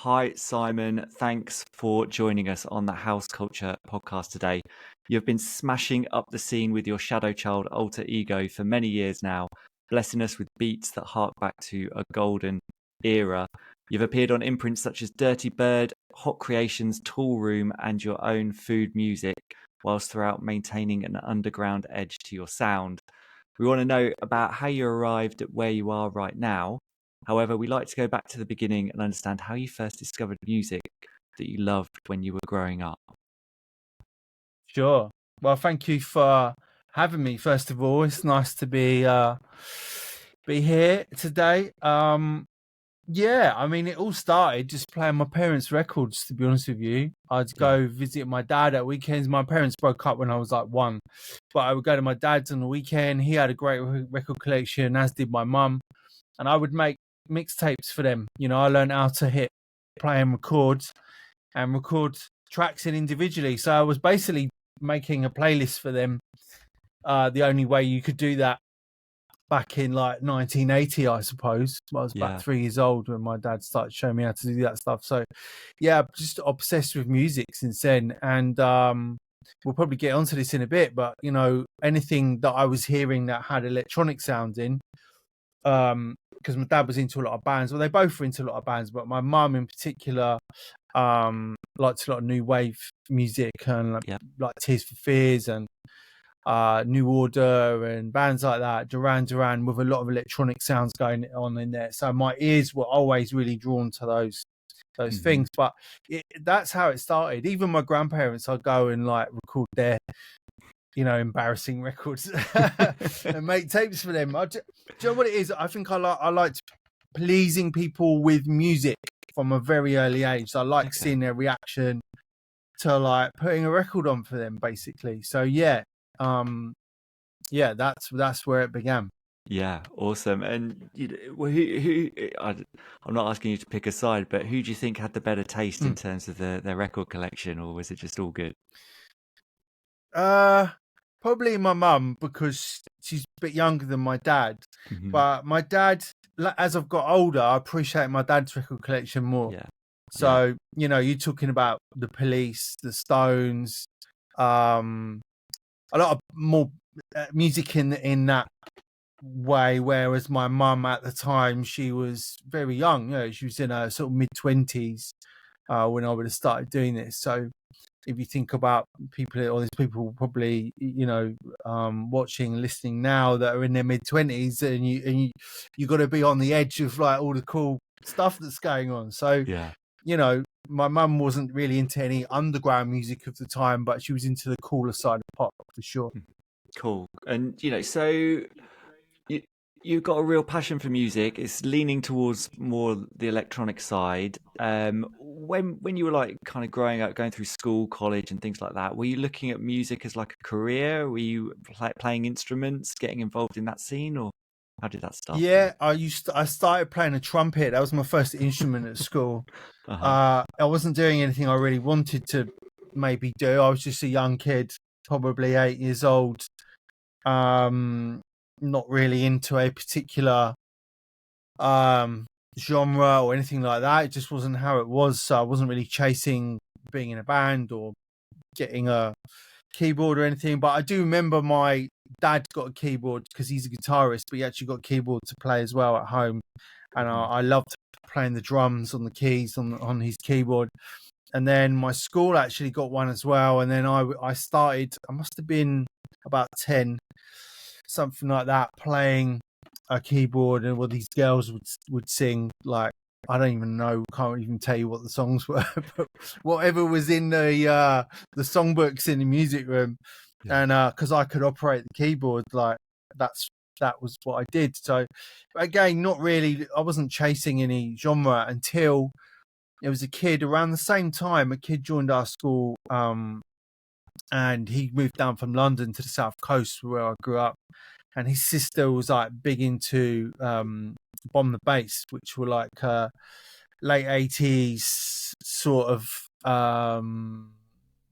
Hi, Simon. Thanks for joining us on the House Culture podcast today. You've been smashing up the scene with your Shadow Child alter ego for many years now, blessing us with beats that hark back to a golden era. You've appeared on imprints such as Dirtybird, Hot Creations, Tool Room, and your own Food Music, whilst throughout maintaining an underground edge to your sound. We want to know about how you arrived at where you are right now. However, we like to go back to the beginning and understand how you first discovered music that you loved when you were growing up. Sure. Well, thank you for having me. First of all, it's nice to be here today. Yeah, I mean, it all started just playing my parents' records. To be honest with you, I'd go visit my dad at weekends. My parents broke up when I was like 1, but I would go to my dad's on the weekend. He had a great record collection, as did my mum, and I would make mixtapes for them. You know, I learned how to play and record tracks in individually. So I was basically making a playlist for them. The only way you could do that back in like 1980, I suppose. I was about 3 years old when my dad started showing me how to do that stuff. So yeah, just obsessed with music since then. And we'll probably get onto this in a bit, but you know, anything that I was hearing that had electronic sounds in, because my dad was into a lot of bands. Well, they both were into a lot of bands, but my mum in particular liked a lot of new wave music and like Tears for Fears and New Order and bands like that, Duran with a lot of electronic sounds going on in there. So my ears were always really drawn to those things. But that's how it started. Even my grandparents, I'd go and like record their, you know, embarrassing records and make tapes for them. Do you know what it is? I think I liked pleasing people with music from a very early age. So I like seeing their reaction to like putting a record on for them, basically. So yeah, that's where it began. Yeah, awesome. And I'm not asking you to pick a side, but who do you think had the better taste in terms of their record collection, or was it just all good? Probably my mum, because she's a bit younger than my dad. But my dad, as I've got older, I appreciate my dad's record collection more. So, you know, you're talking about the Police, the Stones, a lot of more music in that way. Whereas my mum at the time, she was very young. You know, she was in her sort of mid-20s when I would have started doing this. So if you think about people, or there's people probably, you know, watching, listening now that are in their mid-20s, and you got to be on the edge of like all the cool stuff that's going on. So you know, my mum wasn't really into any underground music of the time, but she was into the cooler side of pop for sure. Cool. And you know, so you've got a real passion for music. It's leaning towards more the electronic side. When you were like kind of growing up, going through school, college, and things like that, were you looking at music as like a career? Were you playing instruments, getting involved in that scene, or how did that start? Yeah, I started playing a trumpet. That was my first instrument at school. I wasn't doing anything I really wanted to maybe do. I was just a young kid, probably 8 years old. Not really into a particular genre or anything like that. It just wasn't how it was. So I wasn't really chasing being in a band or getting a keyboard or anything. But I do remember my dad got a keyboard because he's a guitarist, but he actually got a keyboard to play as well at home. And I loved playing the drums on the keys on his keyboard. And then my school actually got one as well. And then I started, I must have been about 10, something like that, playing a keyboard, and what these girls would sing, like, I don't even know, can't even tell you what the songs were, but whatever was in the songbooks in the music room. And because I could operate the keyboard, like that was what I did. So again, not really, I wasn't chasing any genre until there was a kid around the same time. A kid joined our school, and he moved down from London to the South Coast where I grew up. And his sister was like big into Bomb the Bass, which were like late 80s sort of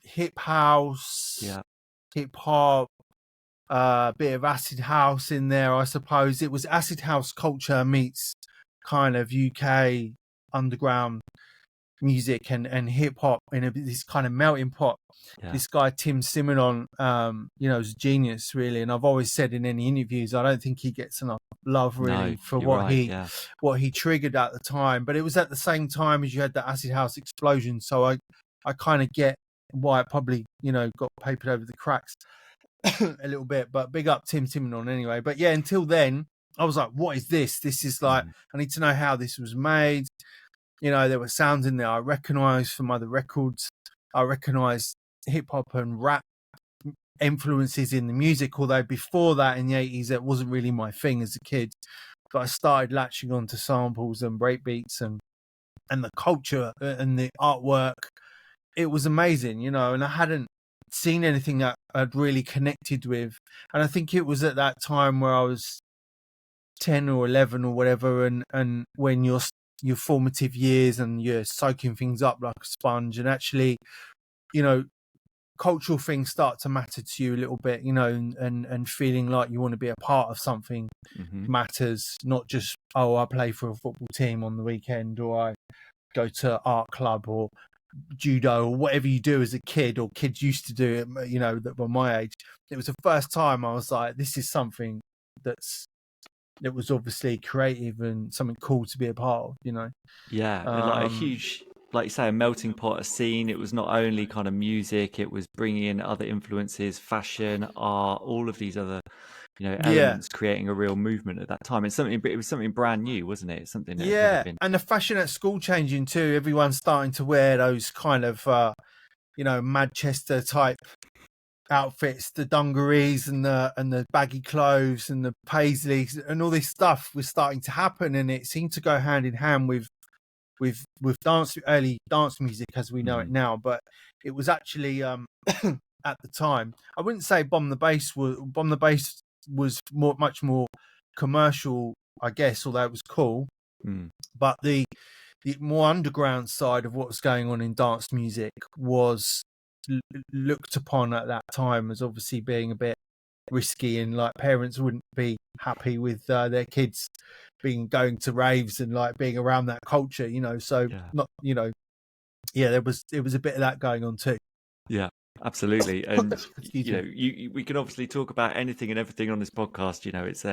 hip house, hip hop, bit of acid house in there, I suppose. It was acid house culture meets kind of UK underground music and hip hop in this kind of melting pot. Yeah. This guy Tim Simonon, is a genius really, and I've always said in any interviews I don't think he gets enough love really for what he triggered at the time. But it was at the same time as you had the acid house explosion, so I kind of get why it probably got papered over the cracks a little bit. But big up Tim Simonon anyway. But yeah, until then I was like, what is this? This is like, I need to know how this was made. There were sounds in there I recognised from other records. I recognised hip hop and rap influences in the music, although before that in the 80s it wasn't really my thing as a kid. But I started latching onto samples and breakbeats and the culture and the artwork. It was amazing, and I hadn't seen anything that I'd really connected with. And I think it was at that time where I was 10 or 11 or whatever, and when your formative years and you're soaking things up like a sponge, and actually cultural things start to matter to you a little bit, and feeling like you want to be a part of something matters, not just, I play for a football team on the weekend, or I go to art club or judo or whatever you do as a kid, or kids used to do it, that were my age. It was the first time I was like, this is something that was obviously creative and something cool to be a part of, like a huge, like you say, a melting pot, a scene. It was not only kind of music, it was bringing in other influences, fashion, art, all of these other elements, creating a real movement at that time. It was something brand new, wasn't it? Something that had never been. And the fashion at school changing too. Everyone's starting to wear those kind of Manchester type outfits, the dungarees and the baggy clothes and the paisleys and all this stuff was starting to happen, and it seemed to go hand in hand with early dance music as we know it now. But it was actually at the time, I wouldn't say Bomb the Bass was much more commercial, I guess, although it was cool. But the more underground side of what was going on in dance music was looked upon at that time as obviously being a bit risky, and like parents wouldn't be happy with their kids going to raves and like being around that culture, so not it was a bit of that going on too. Absolutely. And we can obviously talk about anything and everything on this podcast. It's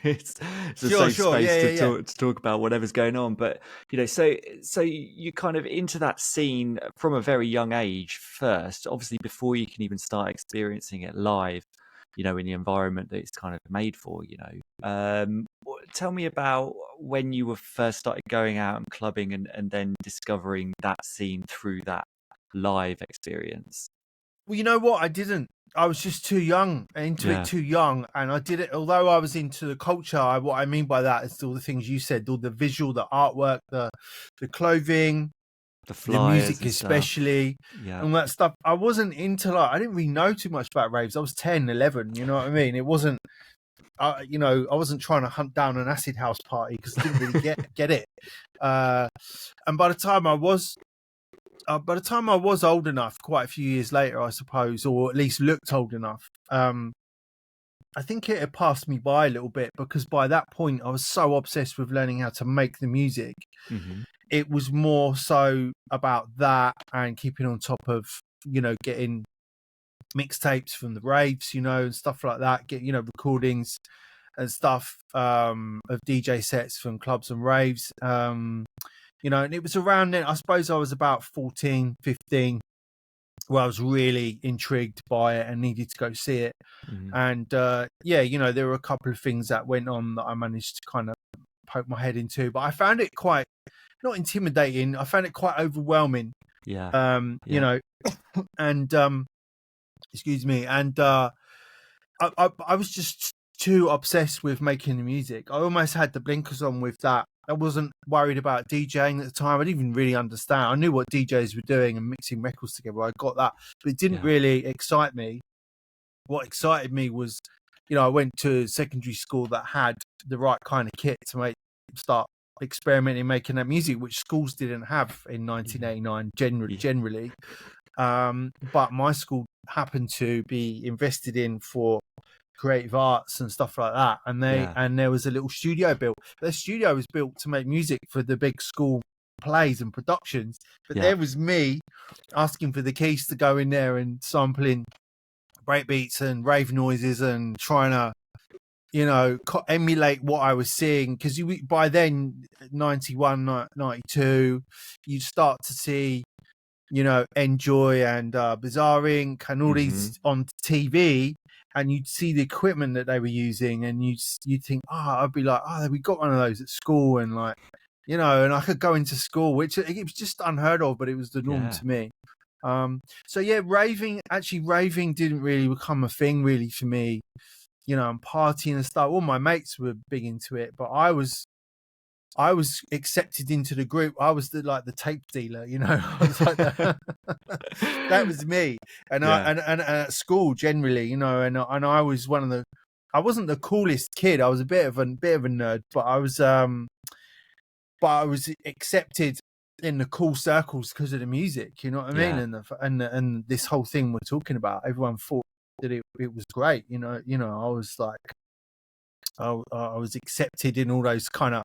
it's a safe space to talk about whatever's going on. But so you kind of into that scene from a very young age first, obviously before you can even start experiencing it live, in the environment that it's kind of made for. Tell me about when you were first started going out and clubbing and then discovering that scene through that live experience. Well, you know what? I was just too young, into it too young. And I did it, although I was into the culture. What I mean by that is all the things you said, all the visual, the artwork, the clothing, the flyers, the music especially, and that stuff. I wasn't into I didn't really know too much about raves. I was 10, 11, you know what I mean? It wasn't, I wasn't trying to hunt down an acid house party because I didn't really get it. And by the time I was old enough, quite a few years later, I suppose, or at least looked old enough, I think it had passed me by a little bit, because by that point I was so obsessed with learning how to make the music. It was more so about that and keeping on top of, getting mixtapes from the raves, and stuff like that, get, recordings and stuff of DJ sets from clubs and raves. And it was around then, I suppose I was about 14, 15, where I was really intrigued by it and needed to go see it. And there were a couple of things that went on that I managed to kind of poke my head into, but I found it quite, not intimidating, I found it quite overwhelming. And excuse me, and I was just too obsessed with making the music. I almost had the blinkers on with that. I wasn't worried about DJing at the time. I didn't even really understand. I knew what DJs were doing and mixing records together. I got that, but it didn't really excite me. What excited me was, I went to secondary school that had the right kind of kit to start experimenting, making that music, which schools didn't have in 1989 generally. But my school happened to be invested in for creative arts and stuff like that, and there was a little studio built. The studio was built to make music for the big school plays and productions. But Yeah. there was me asking for the keys to go in there and sampling breakbeats and rave noises and trying to, emulate what I was seeing. Because by then, 91, 92, you'd start to see, Enjoy and Bizarre Inc. and all these on TV, and you'd see the equipment that they were using, and you'd think, I'd be like, we got one of those at school, and like, and I could go into school, which it was just unheard of, but it was the norm to me. So yeah, raving didn't really become a thing really for me, and partying and stuff. All my mates were big into it, but I was accepted into the group. I was the tape dealer, I was like that was me. And and at school generally, and I was I wasn't the coolest kid. I was a bit of a nerd, but I was accepted in the cool circles because of the music, you know what I mean? And this whole thing we're talking about, everyone thought that it was great, I was like, I was accepted in all those kind of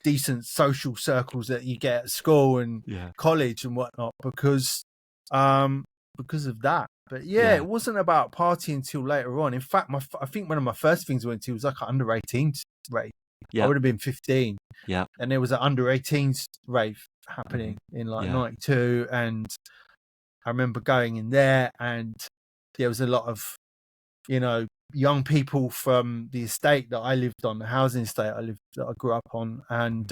decent social circles that you get at school and college and whatnot because of that. But it wasn't about partying until later on. In fact, I think one of my first things I went to was like an under 18s rave. I would have been 15. And there was an under 18s rave happening in like 92, and I remember going in there, and there was a lot of young people from the estate that I lived on, the housing estate that I grew up on, and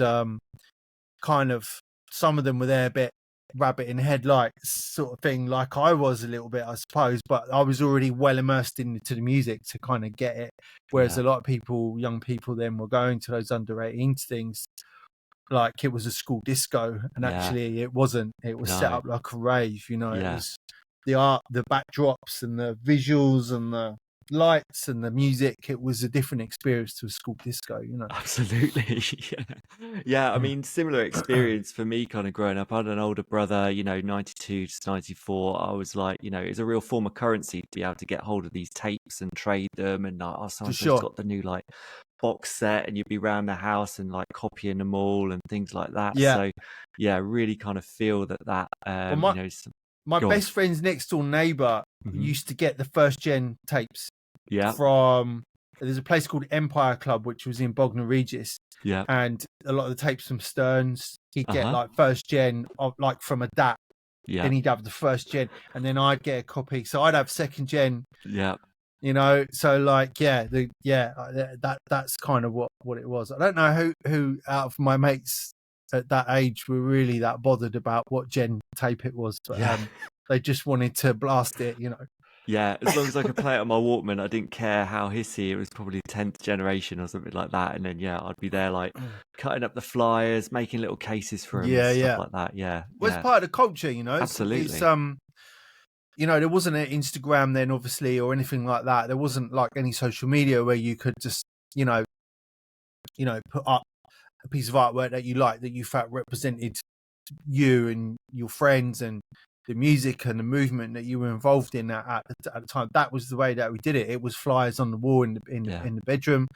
kind of some of them were there a bit rabbit in headlights sort of thing, like I was a little bit, I suppose, but I was already well immersed into the music to kind of get it, whereas a lot of young people then were going to those under 18s things like it was a school disco, and actually it wasn't. It was set up like a rave, It was the art, the backdrops and the visuals and the lights and the music. It was a different experience to a school disco, Absolutely. I mean, similar experience for me kind of growing up. I had an older brother, 92 to 94. I was like, it's a real form of currency to be able to get hold of these tapes and trade them, and someone's got the new like box set, and you'd be around the house and like copying them all and things like that. So really kind of feel that my best friend's next door neighbor used to get the first gen tapes from, there's a place called Empire Club, which was in Bognor Regis, and a lot of the tapes from Stearns he'd get like first gen of, like from a DAT, then he'd have the first gen, and then I'd get a copy, so I'd have second gen, so like that's kind of what it was. I don't know who out of my mates at that age were really that bothered about what gen tape it was, but they just wanted to blast it, as long as I could play it on my Walkman, I didn't care how hissy. It was probably 10th generation or something like that, and then I'd be there like cutting up the flyers, making little cases for them and stuff like that. Well, it's part of the culture, Absolutely. It's there wasn't an Instagram then, obviously, or anything like that. There wasn't like any social media where you could just, put up a piece of artwork that you liked, that you felt represented you and your friends and the music and the movement that you were involved in at the time. That was the way that we did it. It was flyers on the wall in the bedroom.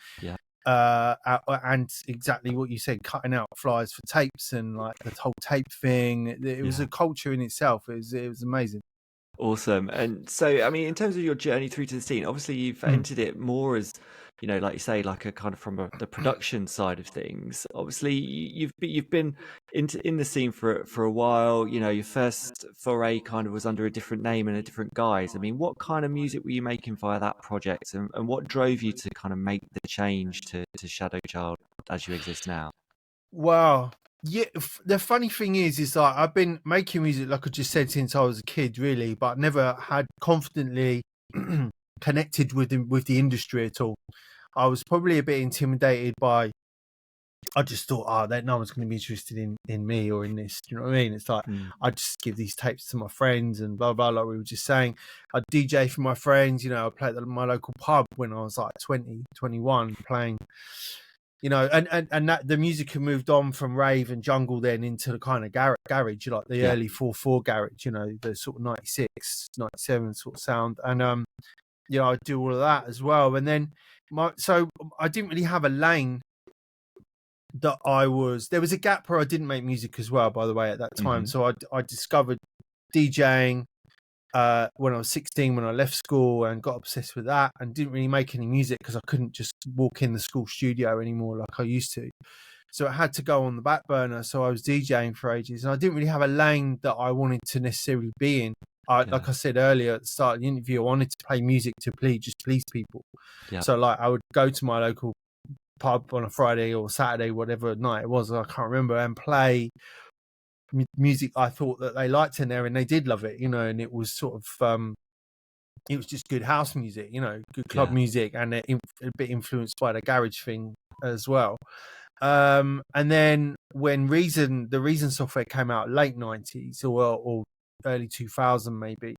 And exactly what you said, cutting out flyers for tapes and like the whole tape thing. It was a culture in itself. It was amazing. Awesome. And so, I mean, in terms of your journey through to the scene, obviously you've entered it more as, like you say, like a kind of from the production side of things. Obviously, you've been in the scene for a while. Your first foray kind of was under a different name and a different guise. I mean, what kind of music were you making via that project, and what drove you to kind of make the change to Shadow Child as you exist now? Wow. Yeah, the funny thing is like I've been making music, like I just said, since I was a kid, really, but never had confidently connected with the industry at all. I was probably a bit intimidated by. I just thought, that no one's going to be interested in me or in this. Do you know what I mean? It's like I just give these tapes to my friends and blah blah. Like we were just saying, I DJ for my friends. I played at my local pub when I was like 20, 21, playing. And that the music had moved on from rave and jungle then into the kind of garage, like the early 4/4 garage, the sort of 96, 97 sort of sound. And I do all of that as well. And then so I didn't really have a lane that there was a gap where I didn't make music as well, by the way, at that time. So I discovered DJing when I was 16, when I left school, and got obsessed with that, and didn't really make any music because I couldn't just walk in the school studio anymore like I used to. So it had to go on the back burner. So I was DJing for ages, and I didn't really have a lane that I wanted to necessarily be in. Like I said earlier at the start of the interview, I wanted to play music to please people. So like I would go to my local pub on a Friday or Saturday, whatever night it was, I can't remember, and play music I thought that they liked in there, and they did love it, you know. And it was sort of it was just good house music, you know, good club music, and a bit influenced by the garage thing as well. And then when the Reason software came out late 90s or early 2000 maybe,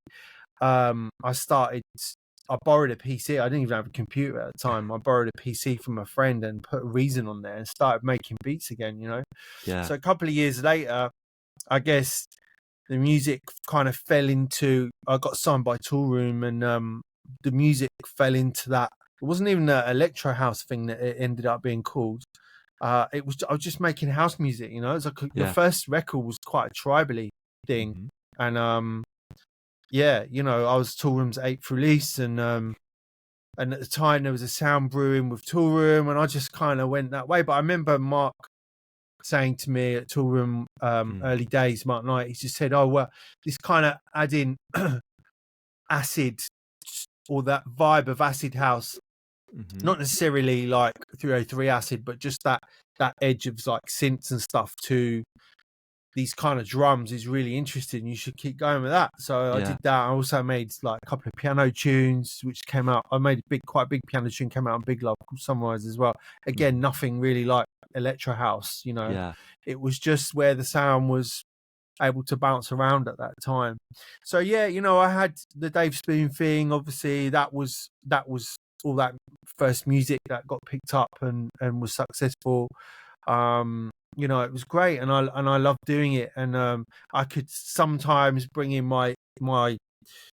I borrowed a PC. I didn't even have a computer at the time. I borrowed a PC from a friend and put Reason on there and started making beats again, you know. So a couple of years later, I guess the music kind of fell into, I got signed by Tool Room, and the music fell into that. It wasn't even an electro house thing that it ended up being called. I was just making house music, you know. It was like the first record was quite a tribally thing. And you know, I was Tool Room's 8th release, and at the time there was a sound brewing with Tool Room, and I just kind of went that way. But I remember Mark saying to me at Tool Room early days, Mark Knight, he just said, "Oh well, this kind of adding acid, or that vibe of acid house, not necessarily like 303 acid, but just that edge of like synths and stuff to these kind of drums is really interesting. You should keep going with that." So I did that. I also made like a couple of piano tunes which came out. I made quite a big piano tune, came out on Big Love called Sunrise as well. Again, nothing really like electro house, you know. It was just where the sound was able to bounce around at that time. So yeah, you know, I had the Dave Spoon thing. Obviously that was all that first music that got picked up and was successful. You know, it was great, and I loved doing it. And I could sometimes bring in my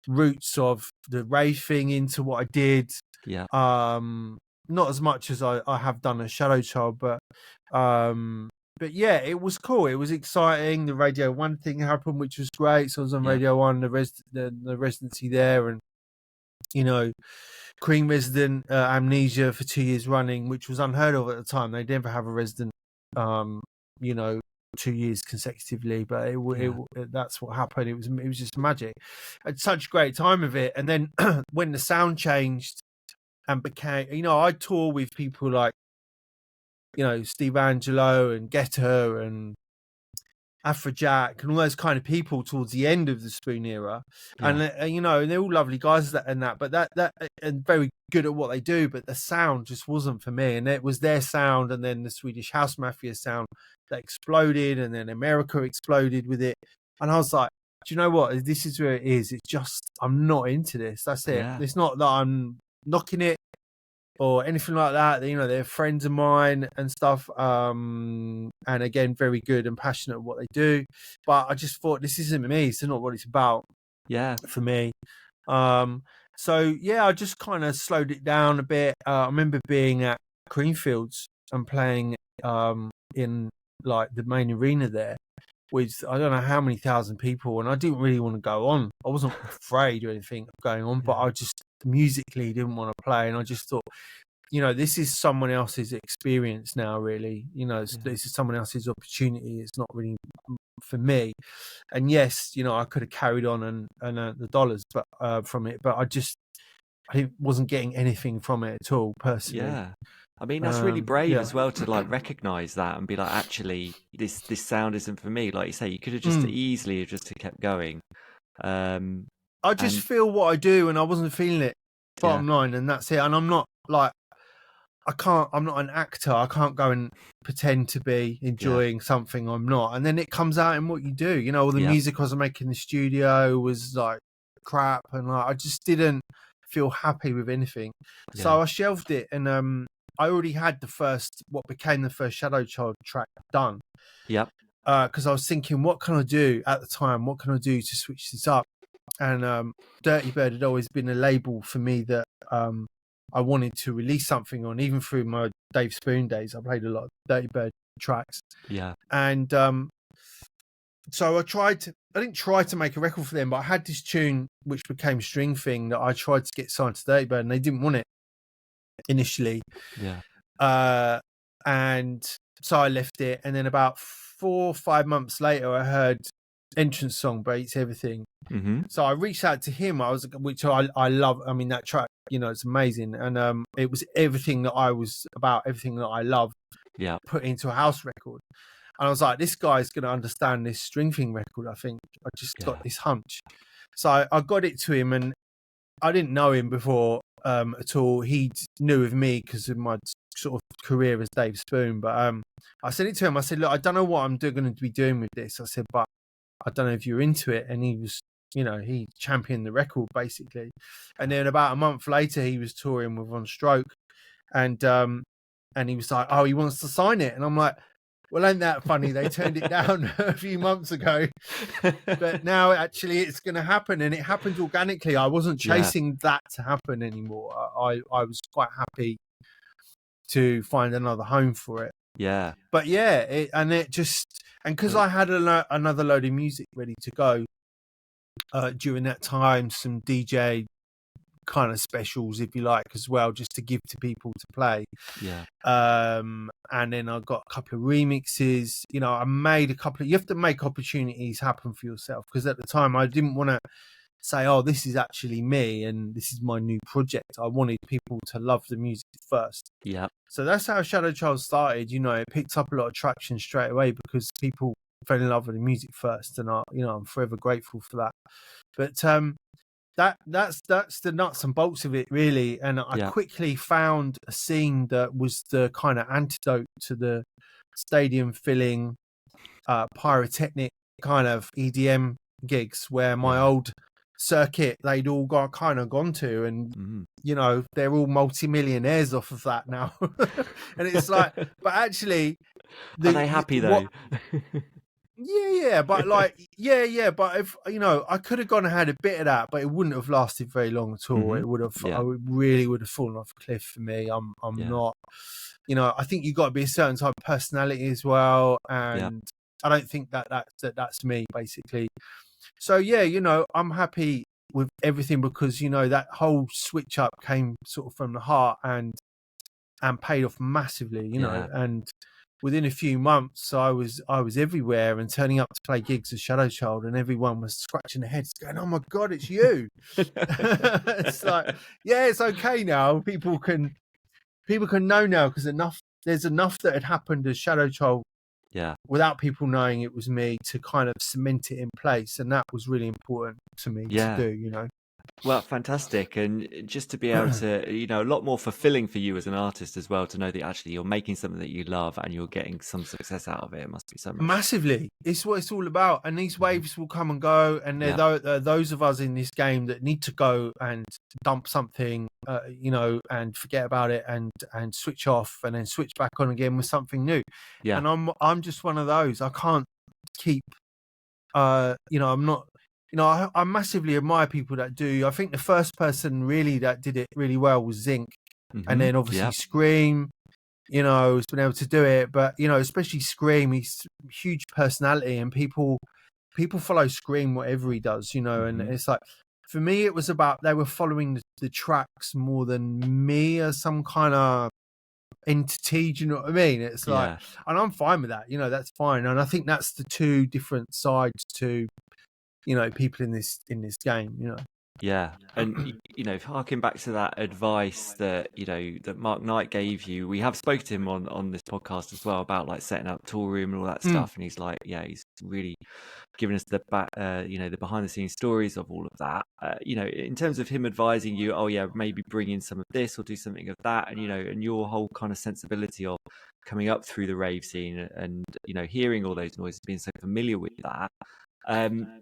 roots of the rave thing into what I did. Not as much as I have done as Shadow Child, but yeah, it was cool. It was exciting. The Radio 1 thing happened, which was great. So I was on Radio 1, the residency there, and you know, Queen resident Amnesia for 2 years running, which was unheard of at the time. They never have a resident, you know, 2 years consecutively, but that's what happened. It was just magic. I had such a great time of it. And then when the sound changed and became, you know, I tour with people like, you know, Steve Angelo and Guetta and Afrojack and all those kind of people towards the end of the Spoon era, and you know, and they're all lovely guys but that and very good at what they do, but the sound just wasn't for me. And it was their sound, and then the Swedish House Mafia sound that exploded, and then America exploded with it, and I was like, do you know what? This is where it is. It's just I'm not into this. That's it. It's not that I'm knocking it or anything like that. You know, they're friends of mine and stuff. And again, very good and passionate at what they do. But I just thought, this isn't me. It's not what it's about. For me. So yeah, I just kind of slowed it down a bit. I remember being at Creamfields and playing in like the main arena there with I don't know how many thousand people, and I didn't really want to go on. I wasn't afraid or anything of going on, but I just musically didn't want to play, and I just thought, you know, this is someone else's experience now, really. You know, this is someone else's opportunity. It's not really for me. And yes, you know, I could have carried on and earned the dollars, but from it, but I wasn't getting anything from it at all, personally. I mean, that's really brave as well to like recognize that and be like, actually, this sound isn't for me. Like you say, you could have just easily just kept going. I just feel what I do, and I wasn't feeling it. Bottom line, and that's it. And I'm not like I'm not an actor. I can't go and pretend to be enjoying something I'm not. And then it comes out in what you do. You know, all the music I was making in the studio was like crap, and like I just didn't feel happy with anything. So I shelved it, and I already had what became the first Shadow Child track done. Because I was thinking, what can I do at the time? What can I do to switch this up? And Dirtybird had always been a label for me that I wanted to release something on, even through my Dave Spoon days. I played a lot of Dirtybird tracks. Yeah. And so I didn't try to make a record for them, but I had this tune which became String Thing that I tried to get signed to Dirtybird, and they didn't want it initially. Yeah. And so I left it, and then about 4 or 5 months later, I heard Entrance Song Beats Everything. Mm-hmm. So I reached out to him. Which I love. I mean, that track, it's amazing, and it was everything that I was about, everything that I love, put into a house record. And I was like, this guy's going to understand this String Thing record. I think I just got this hunch. So I got it to him, and I didn't know him before at all. He knew of me because of my sort of career as Dave Spoon. But I sent it to him. I said, look, I don't know what I'm going to be doing with this. I said, but I don't know if you're into it. And he was, he championed the record basically. And then about a month later, he was touring with On Stroke, and he was like, oh, he wants to sign it. And I'm like, well, ain't that funny? They turned it down a few months ago, but now actually it's going to happen, and it happened organically. I wasn't chasing that to happen anymore. I was quite happy to find another home for it. Yeah. But because I had another load of music ready to go during that time, some DJ kind of specials, if you like, as well, just to give to people to play. And then I got a couple of remixes. I made you have to make opportunities happen for yourself, because at the time I didn't want to say, oh, this is actually me and this is my new project. I wanted people to love the music first. So that's how Shadow Child started. It picked up a lot of traction straight away because people fell in love with the music first, and I'm forever grateful for that. But that's the nuts and bolts of it, really. And I quickly found a scene that was the kind of antidote to the stadium filling pyrotechnic kind of EDM gigs, where my old circuit they'd all gone to, and they're all multi-millionaires off of that now. And it's like, but actually, are they happy though? But but if I could have gone and had a bit of that, but it wouldn't have lasted very long at all. It would have, I really would have fallen off a cliff for me. I'm not, I think you've got to be a certain type of personality as well, and I don't think that's me basically. So I'm happy with everything, because that whole switch up came sort of from the heart and paid off massively, and within a few months, I was everywhere and turning up to play gigs as Shadow Child, and everyone was scratching their heads, going, "Oh my God, it's you!" It's like, it's okay now. People can know now, because there's enough that had happened as Shadow Child, without people knowing it was me, to kind of cement it in place, and that was really important to me to do. Well, fantastic. And just to be able to, a lot more fulfilling for you as an artist as well, to know that actually you're making something that you love and you're getting some success out of it. It must be so much. Massively. It's what it's all about. And these waves will come and go. And there are those of us in this game that need to go and dump something, and forget about it and switch off, and then switch back on again with something new. And I'm just one of those. I can't keep, I'm not, I massively admire people that do. I think the first person really that did it really well was Zinc. And then obviously Scream, has been able to do it. But, especially Scream, he's a huge personality, and people follow Scream, whatever he does, and it's like, for me, it was about, they were following the tracks more than me as some kind of entity. Do you know what I mean? It's like, and I'm fine with that, that's fine. And I think that's the two different sides to, people in this game, And harking back to that advice that that Mark Knight gave you, we have spoken to him on this podcast as well about like setting up tour room and all that stuff, and he's like, he's really giving us the the behind the scenes stories of all of that. In terms of him advising you, maybe bring in some of this or do something of that, and and your whole kind of sensibility of coming up through the rave scene and hearing all those noises, being so familiar with that.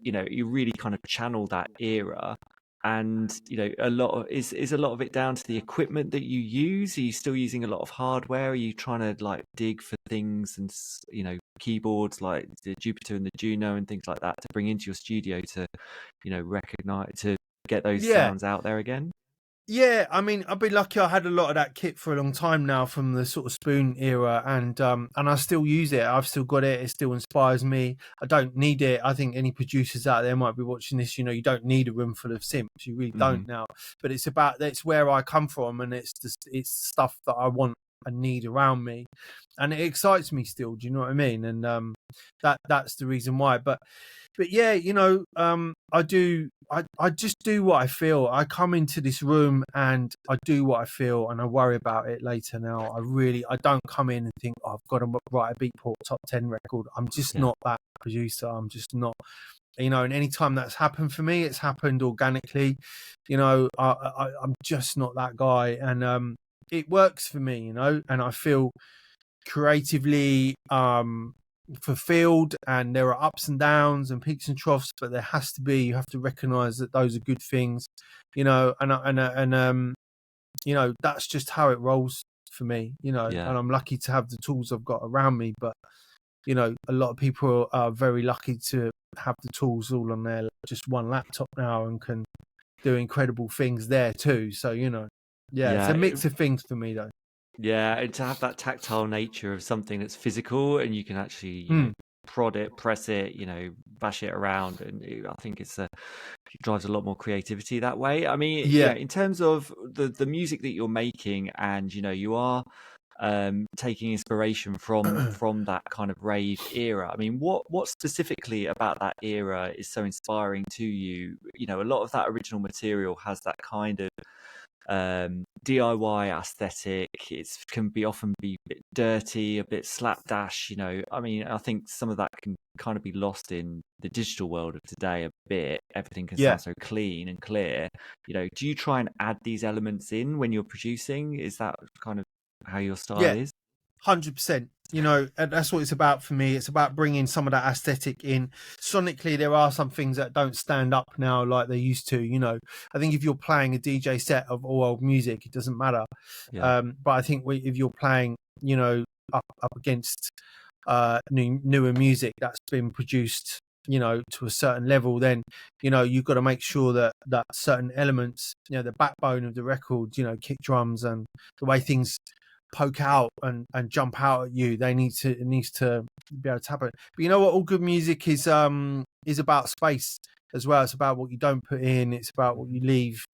You really kind of channel that era, and a lot of is a lot of it down to the equipment that you use. Are you still using a lot of hardware? Are you trying to like dig for things and keyboards like the Jupiter and the Juno and things like that to bring into your studio to recognize, to get those sounds out there again? Yeah, I mean, I've been lucky. I had a lot of that kit for a long time now from the sort of Spoon era, and I still use it. I've still got it. It still inspires me. I don't need it. I think any producers out there might be watching this. You don't need a room full of simps. You really don't now. But it's where I come from, and it's stuff that I want and need around me, and it excites me still. Do you know what I mean? And that's the reason why. But yeah, I just do what I feel. I come into this room and I do what I feel, and I worry about it later. Now, I don't come in and think, oh, I've got to write a Beatport top 10 record. I'm just not that producer. I'm just not, and any time that's happened for me, it's happened organically. I'm just not that guy, and it works for me, and I feel creatively fulfilled, and there are ups and downs and peaks and troughs, but you have to recognize that those are good things, and that's just how it rolls for me, and I'm lucky to have the tools I've got around me. But a lot of people are very lucky to have the tools all on their just one laptop now and can do incredible things there too. So it's a mix of things for me though. Yeah, and to have that tactile nature of something that's physical and you can actually, prod it, press it, bash it around, and I think it drives a lot more creativity that way. I mean, in terms of the music that you're making, and you are taking inspiration from that kind of rave era. I mean, what specifically about that era is so inspiring to you? A lot of that original material has that kind of DIY aesthetic. It can often be a bit dirty, a bit slapdash. I mean, I think some of that can kind of be lost in the digital world of today a bit. Everything can sound so clean and clear. Do you try and add these elements in when you're producing? Is that kind of how your style is? 100%. And that's what it's about for me. It's about bringing some of that aesthetic in. Sonically, there are some things that don't stand up now like they used to. I think if you're playing a DJ set of all old music, it doesn't matter. But I think if you're playing, up against newer music that's been produced, to a certain level, then you've got to make sure that certain elements, the backbone of the record, kick drums and the way things poke out and jump out at you, it needs to be able to happen. But what, all good music is about space as well. It's about what you don't put in, it's about what you leave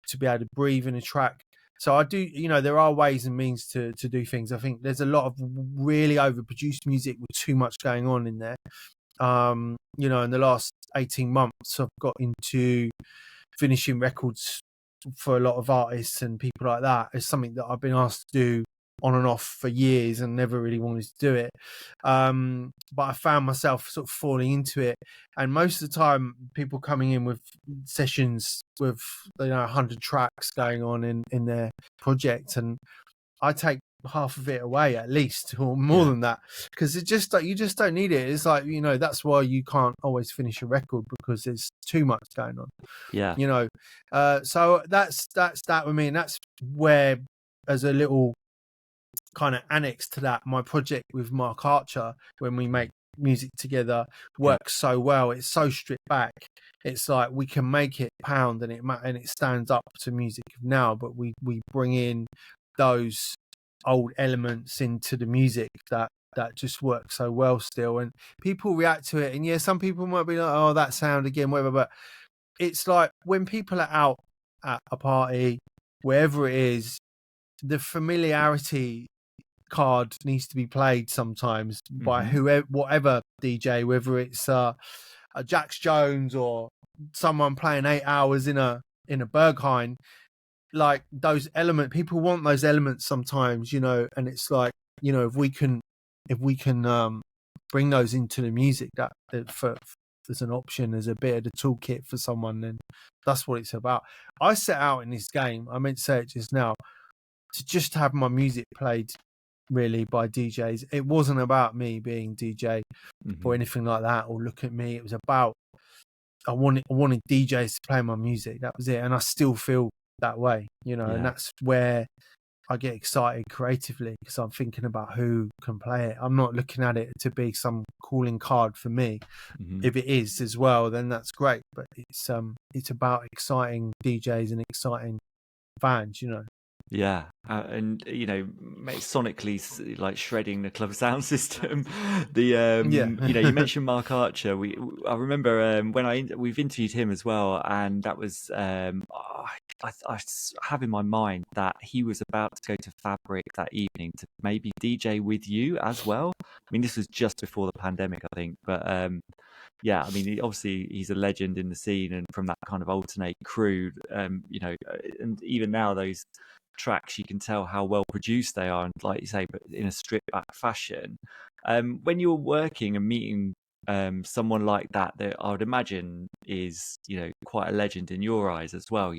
to be able to breathe in a track. So I do, there are ways and means to do things. I think there's a lot of really overproduced music with too much going on in there. In the last 18 months I've got into finishing records for a lot of artists and people like that. It's something that I've been asked to do on and off for years and never really wanted to do it. But I found myself sort of falling into it. And most of the time, people coming in with sessions with 100 tracks going on in their project, and I take half of it away at least, or more than that, because you just don't need it. It's like, that's why you can't always finish a record, because there's too much going on. So that's that with me, and that's where, as a little kind of annex to that, my project with Mark Archer, when we make music together, works so well. It's so stripped back. It's like we can make it pound and it stands up to music of now, but we bring in those old elements into the music that just works so well still, and people react to it. And some people might be like, oh, that sound again, whatever. But it's like when people are out at a party, wherever it is, the familiarity card needs to be played sometimes by whatever DJ, whether it's a Jax Jones or someone playing 8 hours in a Berghain. Like, those elements, people want those elements sometimes, and it's like, if we can bring those into the music, that there's an option, as a bit of the toolkit for someone, then that's what it's about. I set out in this game, I meant to say it just now, to just have my music played really by DJs. It wasn't about me being DJ or anything like that, or look at me. It was about, I wanted DJs to play my music. That was it. And I still feel that way, and that's where I get excited creatively, because I'm thinking about who can play it. I'm not looking at it to be some calling card for me. If it is as well, then that's great. But it's about exciting DJs and exciting fans, you know. Yeah, and sonically, like shredding the club sound system. Yeah. You mentioned Mark Archer. I remember when we've interviewed him as well, and that was I have in my mind that he was about to go to Fabric that evening to maybe DJ with you as well. I mean, this was just before the pandemic, I think, but yeah, I mean, obviously he's a legend in the scene and from that kind of alternate crew, and even now those tracks, you can tell how well produced they are, and like you say, but in a stripped back fashion. When you're working and meeting someone like that I would imagine is quite a legend in your eyes as well,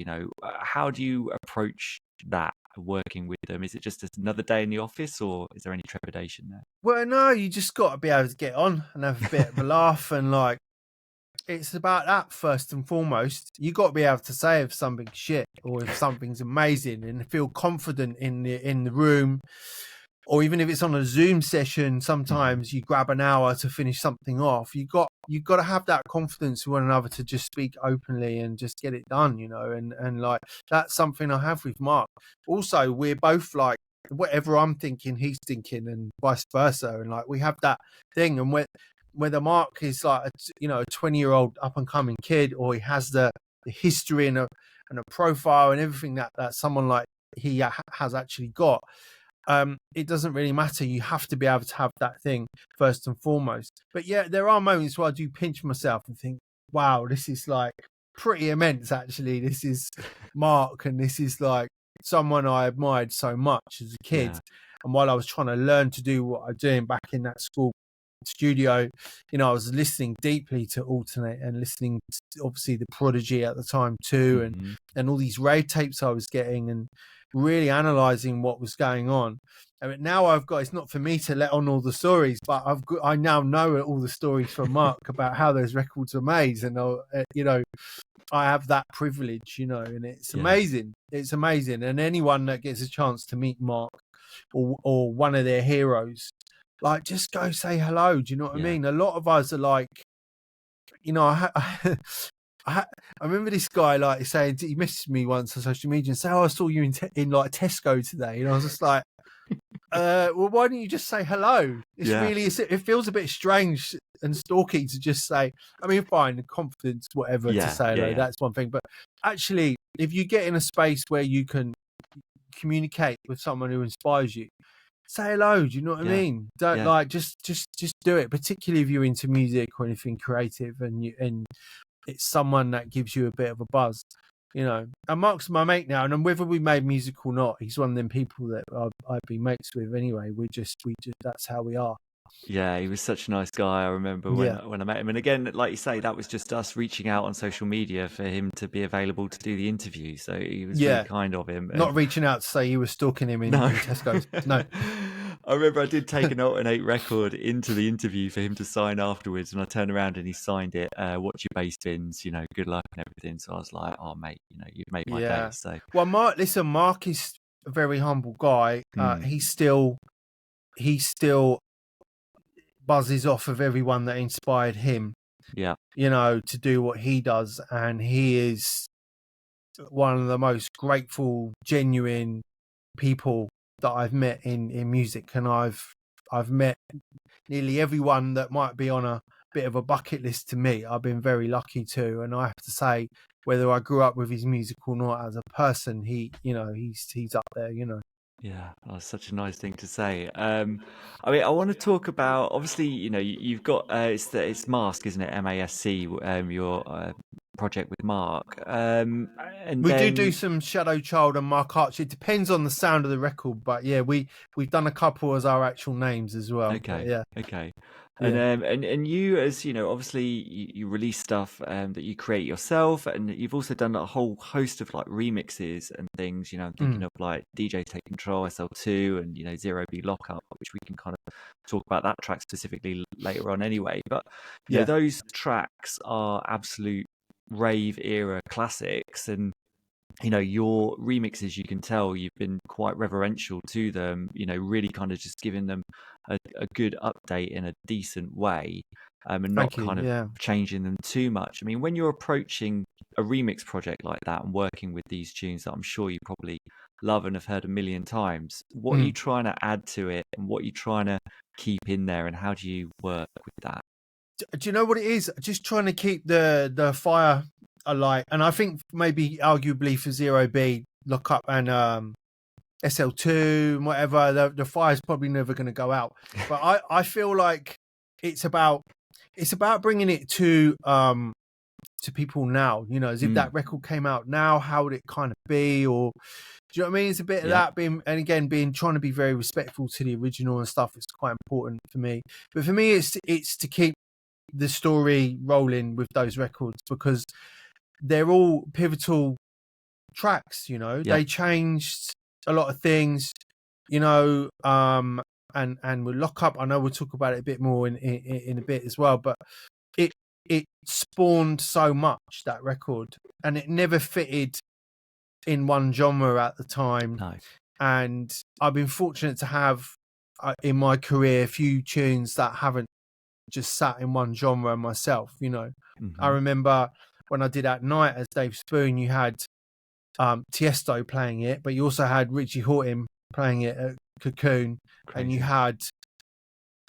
how do you approach that, working with them? Is it just another day in the office, or is there any trepidation there? Well, no, you just got to be able to get on and have a bit of a laugh, and like, it's about that first and foremost. You got to be able to say if something's shit or if something's amazing, and feel confident in the room. Or even if it's on a Zoom session, sometimes you grab an hour to finish something off. You got to have that confidence with one another to just speak openly and just get it done, and like, that's something I have with Mark. Also, we're both like, whatever I'm thinking, he's thinking, and vice versa. And like, we have that thing. And whether Mark is like a 20-year-old up and coming kid, or he has the history and a profile and everything that someone like he has actually got, it doesn't really matter. You have to be able to have that thing first and foremost. But yeah, there are moments where I do pinch myself and think, wow, this is like pretty immense actually. This is Mark, and this is like someone I admired so much as a kid. Yeah. And while I was trying to learn to do what I'm doing back in that school studio, I was listening deeply to alternate and listening to, obviously, the Prodigy at the time too, and all these rave tapes I was getting, and really analyzing what was going on. I mean, now it's not for me to let on all the stories, but I now know all the stories from Mark about how those records were made, and I have that privilege, and it's amazing. It's amazing. And anyone that gets a chance to meet Mark or one of their heroes, like, just go say hello. Do you know what I mean? A lot of us are like, I remember this guy like saying, he messaged me once on social media and said, "Oh, I saw you in like Tesco today," and I was just like, well, why don't you just say hello? It feels a bit strange and stalky to just say, I mean, fine, the confidence, whatever, to say hello, that's one thing. But actually, if you get in a space where you can communicate with someone who inspires you, say hello. Do you know what I mean? Don't like, just do it, particularly if you're into music or anything creative, and it's someone that gives you a bit of a buzz. And Mark's my mate now, and whether we made music or not, he's one of them people that I'd be mates with anyway. We just that's how we are. Yeah, he was such a nice guy. I remember when I met him, and again, like you say, that was just us reaching out on social media for him to be available to do the interview. So he was really kind of him. Not reaching out to say you were stalking him in Tesco's. No. I remember I did take an alternate record into the interview for him to sign afterwards, and I turned around and he signed it. Watch your bass bins, good luck and everything. So I was like, oh mate, you've made my day. So well, Mark is a very humble guy. He still buzzes off of everyone that inspired him. Yeah. To do what he does, and he is one of the most grateful, genuine people that I've met in music, and I've met nearly everyone that might be on a bit of a bucket list to me. I've been very lucky too, and I have to say, whether I grew up with his music or not, as a person, he's up there. Yeah, that's such a nice thing to say. I mean, I want to talk about, obviously, you've got it's Mask, isn't it? MASC, your project with Mark. And we do some Shadow Child and Mark Archer. It depends on the sound of the record, but yeah, we've done a couple as our actual names as well. Okay. Okay. And you, as obviously you release stuff that you create yourself, and you've also done a whole host of like remixes and things. I'm thinking of like DJ Take Control, SL2, and Zero B Lockup, which we can kind of talk about that track specifically later on anyway. But those tracks are absolute rave era classics, and your remixes, you can tell you've been quite reverential to them, really kind of just giving them a good update in a decent way. and not Thank you. kind of Yeah. changing them too much. I mean, when you're approaching a remix project like that and working with these tunes that I'm sure you probably love and have heard a million times, what are you trying to add to it, and what are you trying to keep in there, and how do you work with that? Do you know what it is? Just trying to keep the fire alight, and I think maybe arguably for Zero B, Lock Up, and SL2 and whatever, the fire's probably never going to go out. But I feel like it's about bringing it to people now. You know, as if that record came out now, how would it kind of be? Or do you know what I mean? It's a bit of that being, and again, trying to be very respectful to the original and stuff. It's quite important for me. But for me, it's to keep the story rolling with those records, because they're all pivotal tracks. You know, they changed a lot of things. You know, and we'll Lock Up. I know we'll talk about it a bit more in a bit as well, but it spawned so much, that record, and it never fitted in one genre at the time. No. And I've been fortunate to have in my career a few tunes that haven't just sat in one genre myself. You know, I remember when I did At Night as Dave Spoon, you had Tiesto playing it, but you also had Richie Hawtin playing it at Cocoon. Crazy. And you had,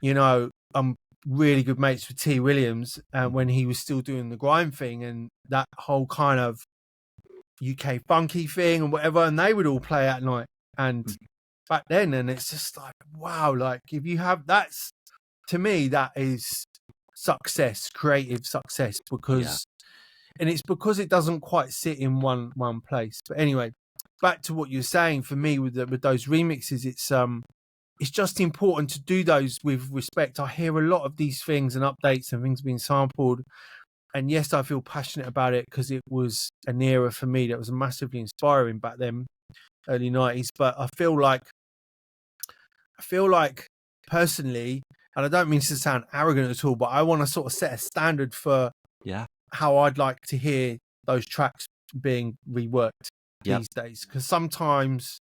you know, really good mates with T Williams, when he was still doing the grime thing and that whole kind of UK funky thing and whatever, and they would all play At Night and back then. And it's just like, wow, like if you have, that's, to me, that is success, creative success, because and it's because it doesn't quite sit in one place. But anyway, back to what you're saying, for me with those remixes, it's just important to do those with respect. I hear a lot of these things and updates and things being sampled, and yes, I feel passionate about it because it was an era for me that was massively inspiring back then, early 90s. But I feel like personally, and I don't mean to sound arrogant at all, but I want to sort of set a standard for how I'd like to hear those tracks being reworked these days, because sometimes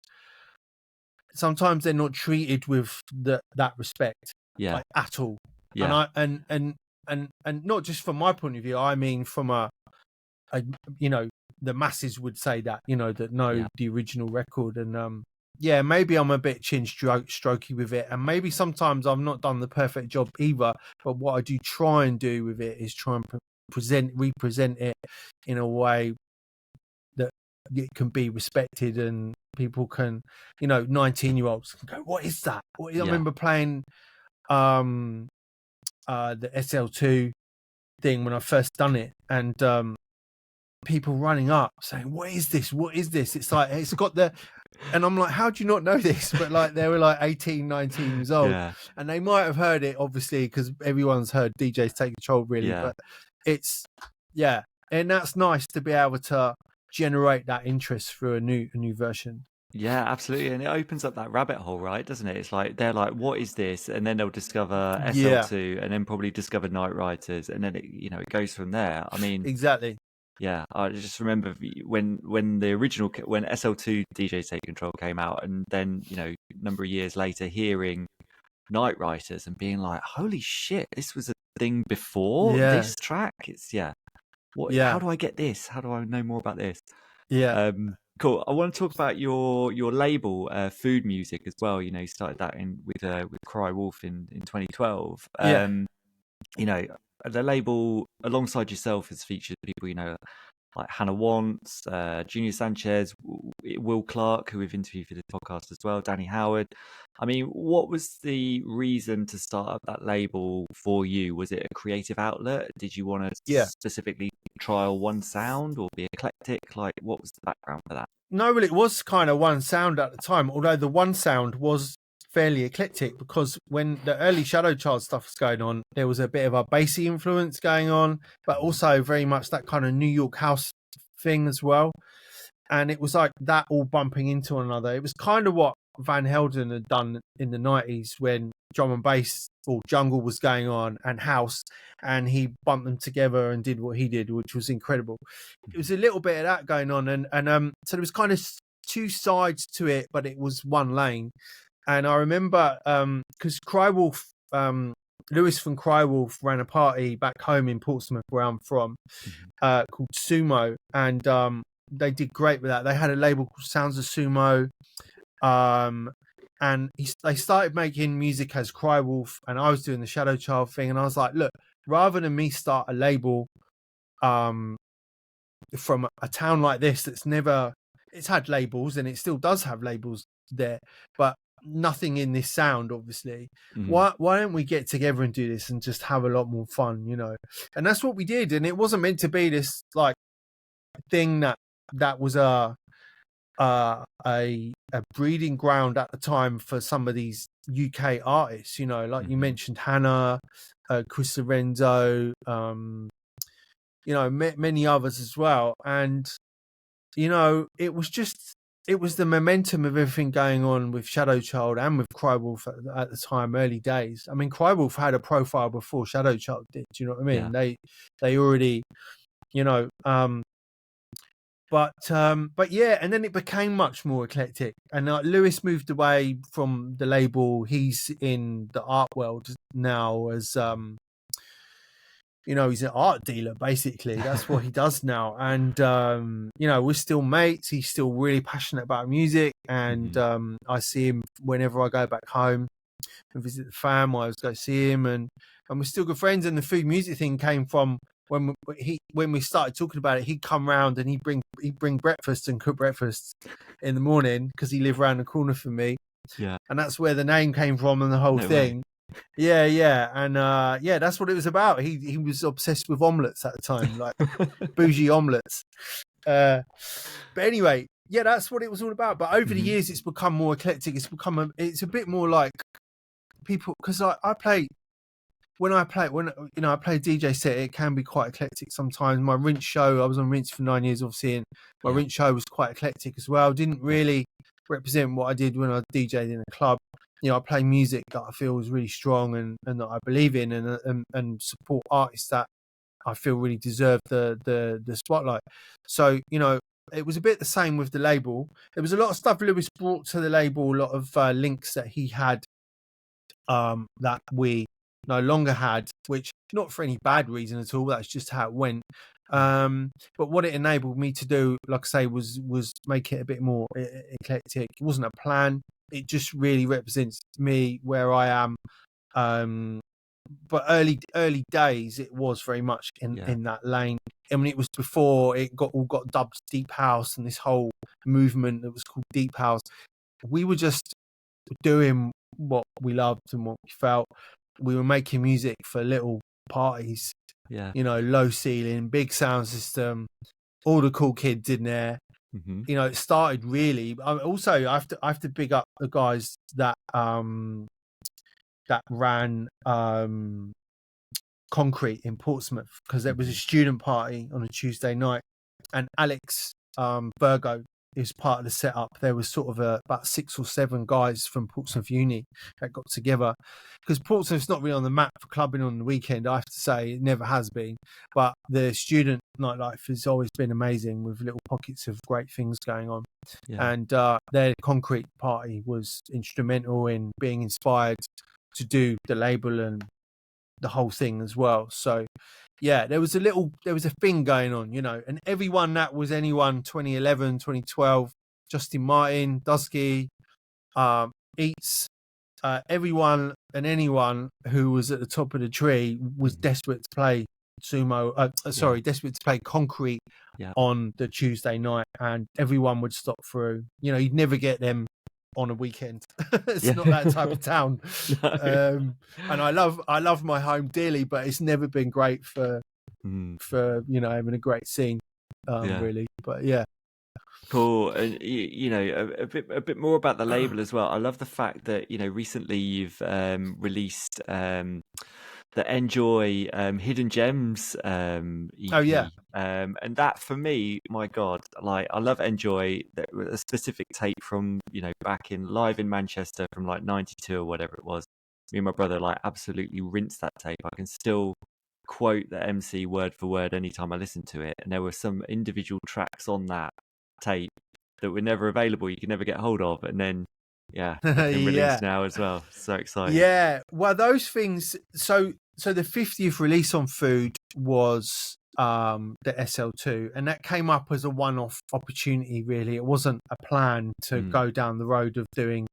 they're not treated with that respect, like, at all. And and not just from my point of view, I mean from a you know, the masses would say that, you know, that know the original record. And maybe I'm a bit chin strokey with it, and maybe sometimes I've not done the perfect job either, but what I do try and do with it is try and represent it in a way that it can be respected, and people can, you know, 19-year-olds can go, what is that? I remember playing the SL2 thing when I first done it, and people running up saying, what is this? It's like, it's got the, and I'm like, how do you not know this? But like, they were like 18, 19 years old, and they might have heard it, obviously, because everyone's heard DJs Take Control, really. But it's, and that's nice to be able to generate that interest through a new version. Yeah, absolutely. And it opens up that rabbit hole, right? Doesn't it? It's like, they're like, what is this? And then they'll discover SL2 and then probably discover Night Riders. And then it goes from there. I mean, exactly. Yeah, I just remember when SL2 DJ Take Control came out, and then, you know, a number of years later, hearing Night Riders and being like, holy shit, this was a thing before this track. It's how do I get this? How do I know more about this? Cool. I want to talk about your label, Food Music, as well. You know, you started that with Cry Wolf in 2012. You know, the label alongside yourself has featured people, you know, like Hannah Wants, Junior Sanchez, Will Clark, who we've interviewed for this podcast as well, Danny Howard. I mean, what was the reason to start up that label for you? Was it a creative outlet? Did you want to specifically trial one sound or be eclectic? Like, what was the background for that? No, well, it was kind of one sound at the time, although the one sound was fairly eclectic, because when the early Shadow Child stuff was going on, there was a bit of a bassy influence going on, but also very much that kind of New York house thing as well. And it was like that all bumping into one another. It was kind of what Van Helden had done in the 90s when drum and bass or jungle was going on and house, and he bumped them together and did what he did, which was incredible. It was a little bit of that going on, and so there was kind of two sides to it, but it was one lane. And I remember because Cry Wolf Lewis from Crywolf ran a party back home in Portsmouth, where I'm from, called Sumo, and they did great with that. They had a label called Sounds of Sumo, and they started making music as Crywolf, and I was doing the Shadow Child thing, and I was like, look, rather than me start a label from a town like this that's never, it's had labels and it still does have labels there, but nothing in this sound, obviously. Why don't we get together and do this and just have a lot more fun, you know? And that's what we did. And it wasn't meant to be this like thing that was a breeding ground at the time for some of these UK artists, you know, like you mentioned Hannah, Chris Lorenzo, you know, many others as well. And, you know, it was the momentum of everything going on with Shadow Child and with Crywolf at the time, early days. I mean, Crywolf had a profile before Shadow Child did. Do you know what I mean? Yeah. They already, you know, but yeah, and then it became much more eclectic. And Lewis moved away from the label. He's in the art world now as you know, he's an art dealer, basically. That's what he does now. And, you know, we're still mates. He's still really passionate about music. And I see him whenever I go back home and visit the fam. I always go see him. And we're still good friends. And the food music thing came from when we started talking about it. He'd come round and he'd bring breakfast and cook breakfast in the morning because he lived around the corner from me. Yeah. And that's where the name came from and the whole thing. Way. Yeah, and yeah, that's what it was about. He was obsessed with omelets at the time, like bougie omelets. But anyway, yeah, that's what it was all about. But over the years, it's become more eclectic. It's a bit more like people, because I play DJ set. It can be quite eclectic sometimes. My Rinse show, I was on Rinse for 9 years, obviously, and my Rinse show was quite eclectic as well. Didn't really represent what I did when I DJ'd in a club. You know, I play music that I feel is really strong and that I believe in, and support artists that I feel really deserve the spotlight. So, you know, it was a bit the same with the label. There was a lot of stuff Lewis brought to the label, a lot of links that he had that we no longer had, which not for any bad reason at all. That's just how it went. But what it enabled me to do, like I say, was make it a bit more eclectic. It wasn't a plan. It just really represents me, where I am. But early days, it was very much in that lane. I mean, it was before it all got dubbed Deep House and this whole movement that was called Deep House. We were just doing what we loved and what we felt. We were making music for little parties. Yeah, you know, low ceiling, big sound system, all the cool kids in there. You know, it started really. Also, I have to big up the guys that ran Concrete in Portsmouth, because there was a student party on a Tuesday night, and Alex Virgo is part of the setup. There was sort of about 6 or 7 guys from Portsmouth Uni that got together, because Portsmouth's not really on the map for clubbing on the weekend. I have to say, it never has been. But the student nightlife has always been amazing, with little pockets of great things going on. Yeah. And their Concrete party was instrumental in being inspired to do the label and the whole thing as well. So yeah, there was a thing going on, you know, and everyone that was anyone 2011, 2012, Justin Martin, Dusky, Eats, everyone and anyone who was at the top of the tree was desperate to play desperate to play Concrete on the Tuesday night, and everyone would stop through. You know, you'd never get them on a weekend. It's not that type of town. No. And I love my home dearly, but it's never been great for you know, having a great scene, really. But yeah. Cool. And you know, a bit more about the label as well. I love the fact that, you know, recently you've released the Enjoy Hidden Gems EP. Oh yeah. And that, for me, my God, like, I love Enjoy. A specific tape from, you know, back in live in Manchester from like 92 or whatever it was. Me and my brother like absolutely rinsed that tape. I can still quote the MC word for word anytime I listen to it. And there were some individual tracks on that tape that were never available. You could never get hold of. And then Yeah, fucking release Yeah. now as well. So exciting. Yeah. Well, those things. So the 50th release on Food was the SL2, and that came up as a one-off opportunity. Really, it wasn't a plan to go down the road of doing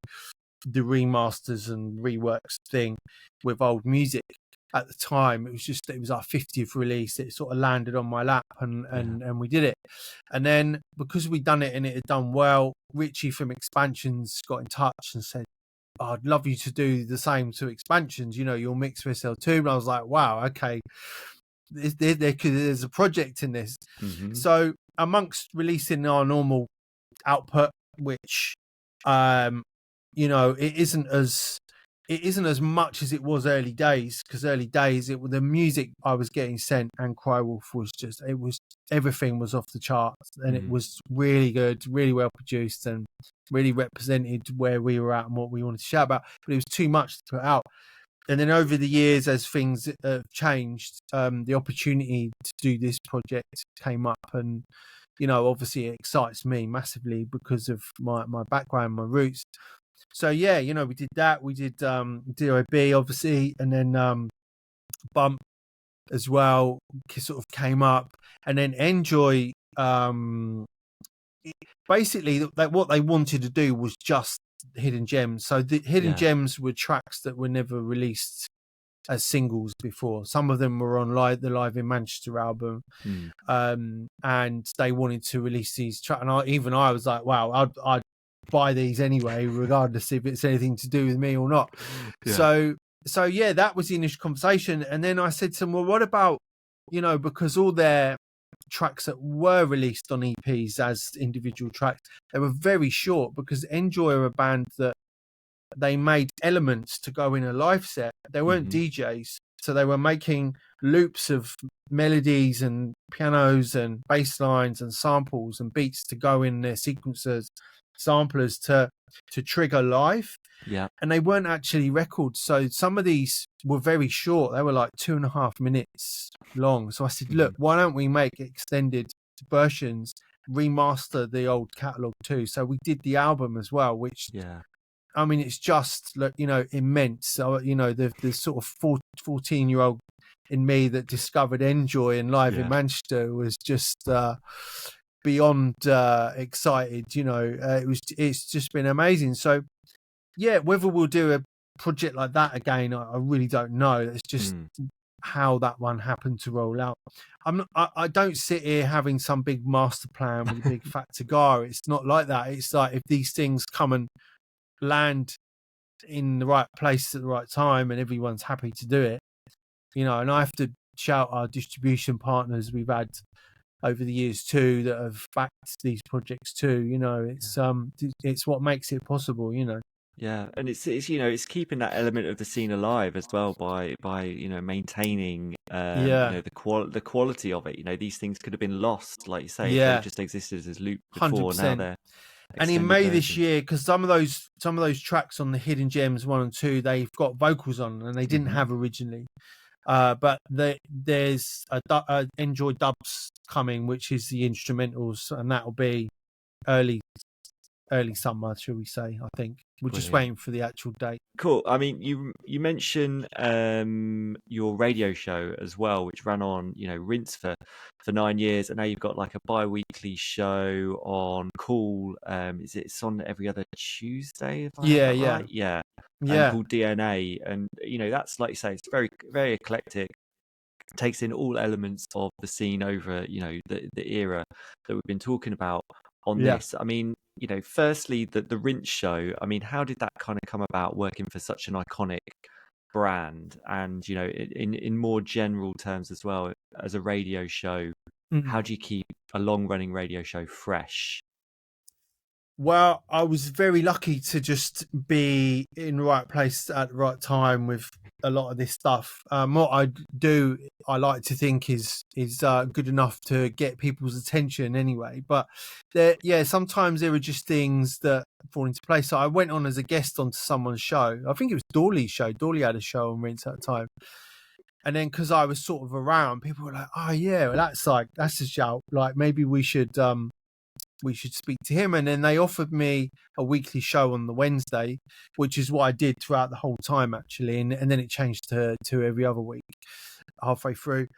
the remasters and reworks thing with old music. At the time, it was our 50th release. It sort of landed on my lap, and we did it. And then because we'd done it and it had done well, Richie from Expansions got in touch and said, oh, I'd love you to do the same to Expansions, you'll mix for SL2. And I was like, wow, okay, there's a project in this. So amongst releasing our normal output, which it isn't as much as it was early days, because early days the music I was getting sent and Crywolf was everything was off the charts, and it was really good, really well produced, and really represented where we were at and what we wanted to shout about, but it was too much to put out. And then over the years, as things have changed, the opportunity to do this project came up, and obviously it excites me massively because of my background, my roots. So yeah, we did that. We did DOB obviously, and then Bump as well sort of came up, and then Enjoy. Basically, what they wanted to do was just hidden gems. So the hidden gems were tracks that were never released as singles before. Some of them were on the Live in Manchester album, and they wanted to release these tracks. And I was like, wow, I'd buy these anyway, regardless if it's anything to do with me or not. So yeah, that was the initial conversation. And then I said to them, well, what about, because all their tracks that were released on EPs as individual tracks, they were very short, because Enjoy are a band that they made elements to go in a live set. They weren't DJs, so they were making loops of melodies and pianos and bass lines and samples and beats to go in their sequencers, samplers to trigger live. And they weren't actually records, so some of these were very short. They were like 2.5 minutes long. So I said, look, why don't we make extended versions, remaster the old catalog too? So we did the album as well, which I mean, it's just immense. So the sort of 14-year-old in me that discovered Enjoy and Live in Manchester was just beyond excited. It's just been amazing. So yeah, whether we'll do a project like that again, I really don't know. It's just how that one happened to roll out. I don't sit here having some big master plan with a big fat cigar. It's not like that. It's like, if these things come and land in the right place at the right time and everyone's happy to do it, and I have to shout our distribution partners we've had over the years too that have backed these projects too. It's what makes it possible. Yeah, and it's keeping that element of the scene alive as well by maintaining the quality of it. These things could have been lost, like you say, if they just existed as loop before. 100%. Now they're and in May this year, because some of those tracks on the Hidden Gems 1 and 2, they've got vocals on, and they didn't have originally. But there's a Enjoy Dubs coming, which is the instrumentals, and that'll be early summer, shall we say? I think we're just waiting for the actual date. Cool. I mean, you mentioned your radio show as well, which ran on Rinse for 9 years, and now you've got like a bi-weekly show on Kool. It's on every other Tuesday? If I have that right? Yeah. Called DNA, and that's, like you say, it's very, very eclectic. Takes in all elements of the scene over the era that we've been talking about on this. I mean, firstly, the Rinse show, I mean, how did that kind of come about, working for such an iconic brand? And in more general terms as well, as a radio show, how do you keep a long running radio show fresh? Well, I was very lucky to just be in the right place at the right time with a lot of this stuff. What I do, I like to think is good enough to get people's attention anyway. But sometimes there are just things that fall into place. So I went on as a guest onto someone's show. I think it was Dawley's show. Dawley had a show on Rinse at the time. And then because I was sort of around, people were like, "Oh yeah, well, that's a shout. Like maybe we should we should speak to him. And then they offered me a weekly show on the Wednesday, which is what I did throughout the whole time, actually. And then it changed to every other week halfway through.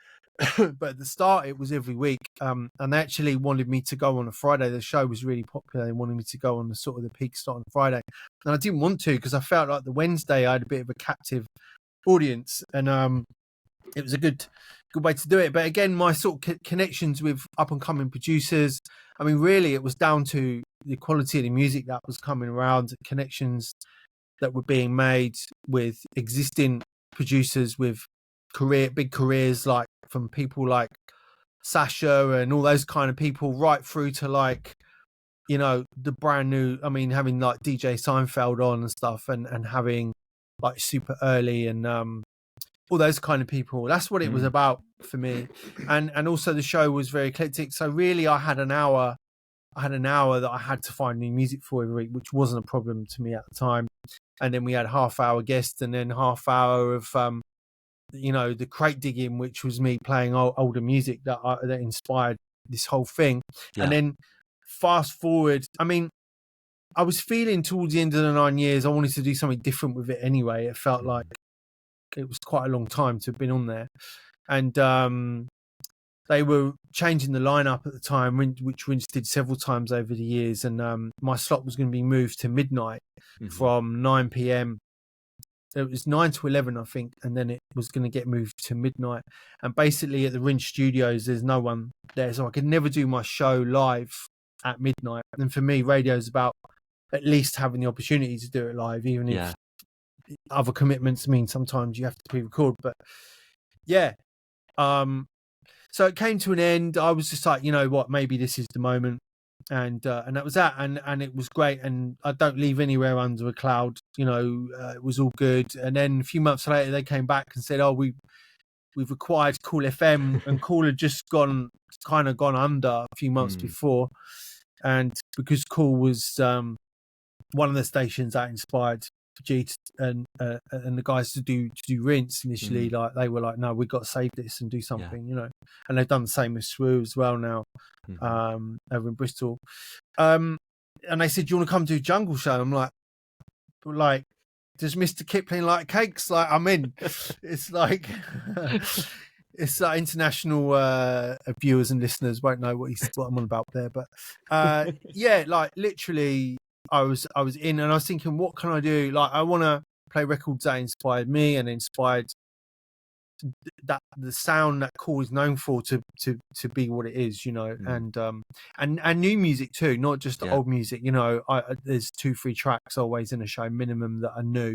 But at the start, it was every week. And they actually wanted me to go on a Friday. The show was really popular. They wanted me to go on the sort of the peak start on Friday. And I didn't want to, because I felt like the Wednesday I had a bit of a captive audience. And it was a good way to do it. But again, my sort of connections with up and coming producers, I mean, really it was down to the quality of the music that was coming around, connections that were being made with existing producers with big careers, like from people like Sasha and all those kind of people, right through to like, you know, the brand new, I mean, having like DJ Seinfeld on and stuff, and having like Super Early and all those kind of people. That's what it was about for me. And also the show was very eclectic. So really I had an hour that I had to find new music for every week, which wasn't a problem to me at the time. And then we had half-hour guests, and then half-hour of you know, the crate digging, which was me playing older music that inspired this whole thing. Yeah. And then fast forward, I mean, I was feeling towards the end of the 9 years, I wanted to do something different with it anyway. It felt like it was quite a long time to have been on there. And they were changing the lineup at the time, which Rinse did several times over the years. And my slot was going to be moved to midnight from 9 p.m. It was 9 to 11, I think, and then it was going to get moved to midnight. And basically at the Rinse Studios, there's no one there, so I could never do my show live at midnight. And for me, radio is about at least having the opportunity to do it live, even if other commitments mean sometimes you have to pre-record. But yeah, so it came to an end. I was just like, you know what, maybe this is the moment. And that was that, and it was great, and I don't leave anywhere under a cloud, you know. It was all good. And then a few months later they came back and said, oh, we've acquired Kool FM, and Kool had just gone under a few months before. And because Kool was one of the stations that inspired G and the guys to do Rinse initially, like they were like, no, we've got to save this and do something, you know. And they've done the same with Swoo as well now, over in Bristol. And they said, do you want to come do a jungle show? I'm like, does Mr. Kipling like cakes? Like, I'm in. It's like it's like international viewers and listeners won't know what I'm on about there, but yeah, like literally I was in, and I was thinking, what can I do? Like, I want to play records that inspired me and inspired that the sound that Kool is known for to be what it is, you know. And new music too, not just old music, you know. There's 2-3 tracks always in a show minimum that are new,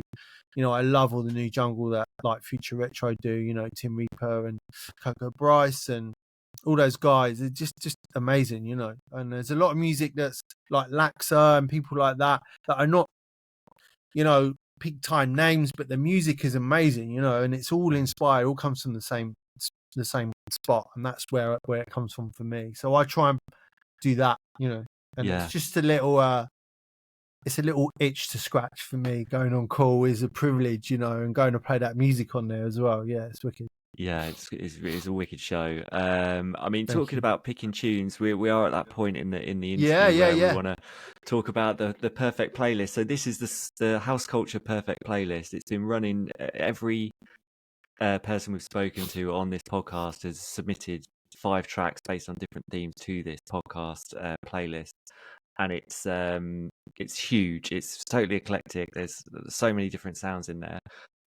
you know. I love all the new jungle that like Future Retro do, you know, Tim Reaper and Coco Bryce and all those guys. They're just amazing, you know. And there's a lot of music that's like Laxa and people like that are not, you know, peak time names, but the music is amazing, you know, and it's all inspired, all comes from the same spot, and that's where it comes from for me. So I try and do that, you know. And it's just a little itch to scratch for me. Going on Kool is a privilege, you know, and going to play that music on there as well. Yeah, it's wicked. Yeah, it's a wicked show. I mean, talking about picking tunes, we are at that point in the interview where we want to talk about the perfect playlist. So this is the House Culture Perfect Playlist. It's been running. Every person we've spoken to on this podcast has submitted 5 tracks based on different themes to this podcast playlist, and it's huge. It's totally eclectic. There's so many different sounds in there.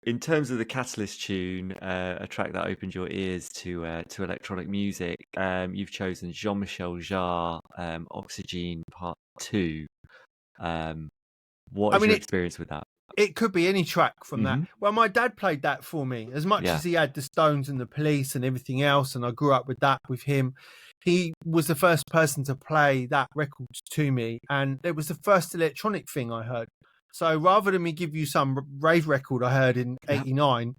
In terms of the Catalyst tune, a track that opened your ears to electronic music, you've chosen Jean-Michel Jarre, Oxygen Part 2. What is your experience with that? It could be any track from that. Well, my dad played that for me. As much as he had the Stones and the Police and everything else, and I grew up with that with him, he was the first person to play that record to me, and it was the first electronic thing I heard. So rather than me give you some rave record I heard in '89,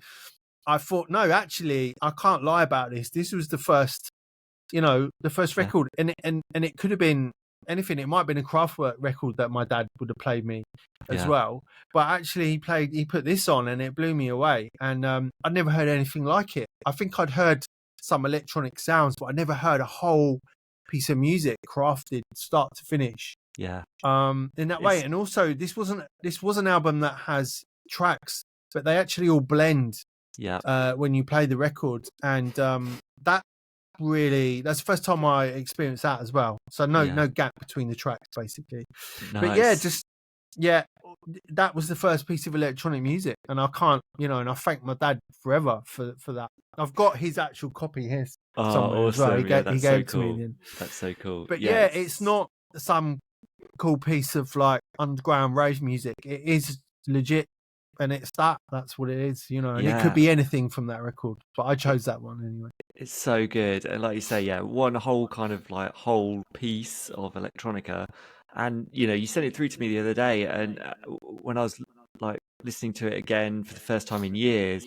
I thought, no, actually, I can't lie about this. This was the first, you know, the first record, and it could have been anything. It might have been a Kraftwerk record that my dad would have played me as well. But actually, he put this on, and it blew me away. And I'd never heard anything like it. I think I'd heard some electronic sounds, but I never heard a whole piece of music crafted start to finish. Yeah. In that way. And also this was an album that has tracks, but they actually all blend when you play the record. And that's the first time I experienced that as well. So no gap between the tracks, basically. Nice. But that was the first piece of electronic music, and I can't, and I thank my dad forever for that. I've got his actual copy here somewhere awesome. as well. He gave it to cool. me then. That's so cool. But it's not some cool piece of like underground rave music. It is legit, and that's what it is, and it could be anything from that record, but I chose that one anyway. It's so good. And like you say, one whole kind of like whole piece of electronica. And you sent it through to me the other day, and when I was like listening to it again for the first time in years,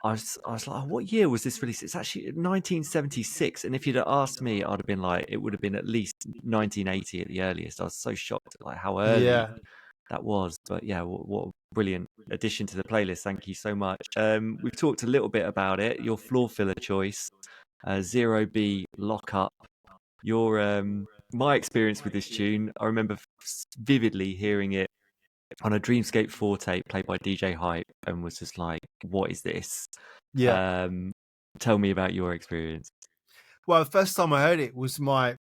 I was like, oh, what year was this released? It's actually 1976. And if you'd have asked me, I'd have been like, it would have been at least 1980 at the earliest. I was so shocked at like how early that was. But what a brilliant addition to the playlist. Thank you so much. We've talked a little bit about it. Your floor filler choice, 0B Lock Up. My experience with this tune, I remember vividly hearing it on a Dreamscape 4 tape played by DJ Hype, and was just like, what is this? Tell me about your experience. Well, the first time I heard it was my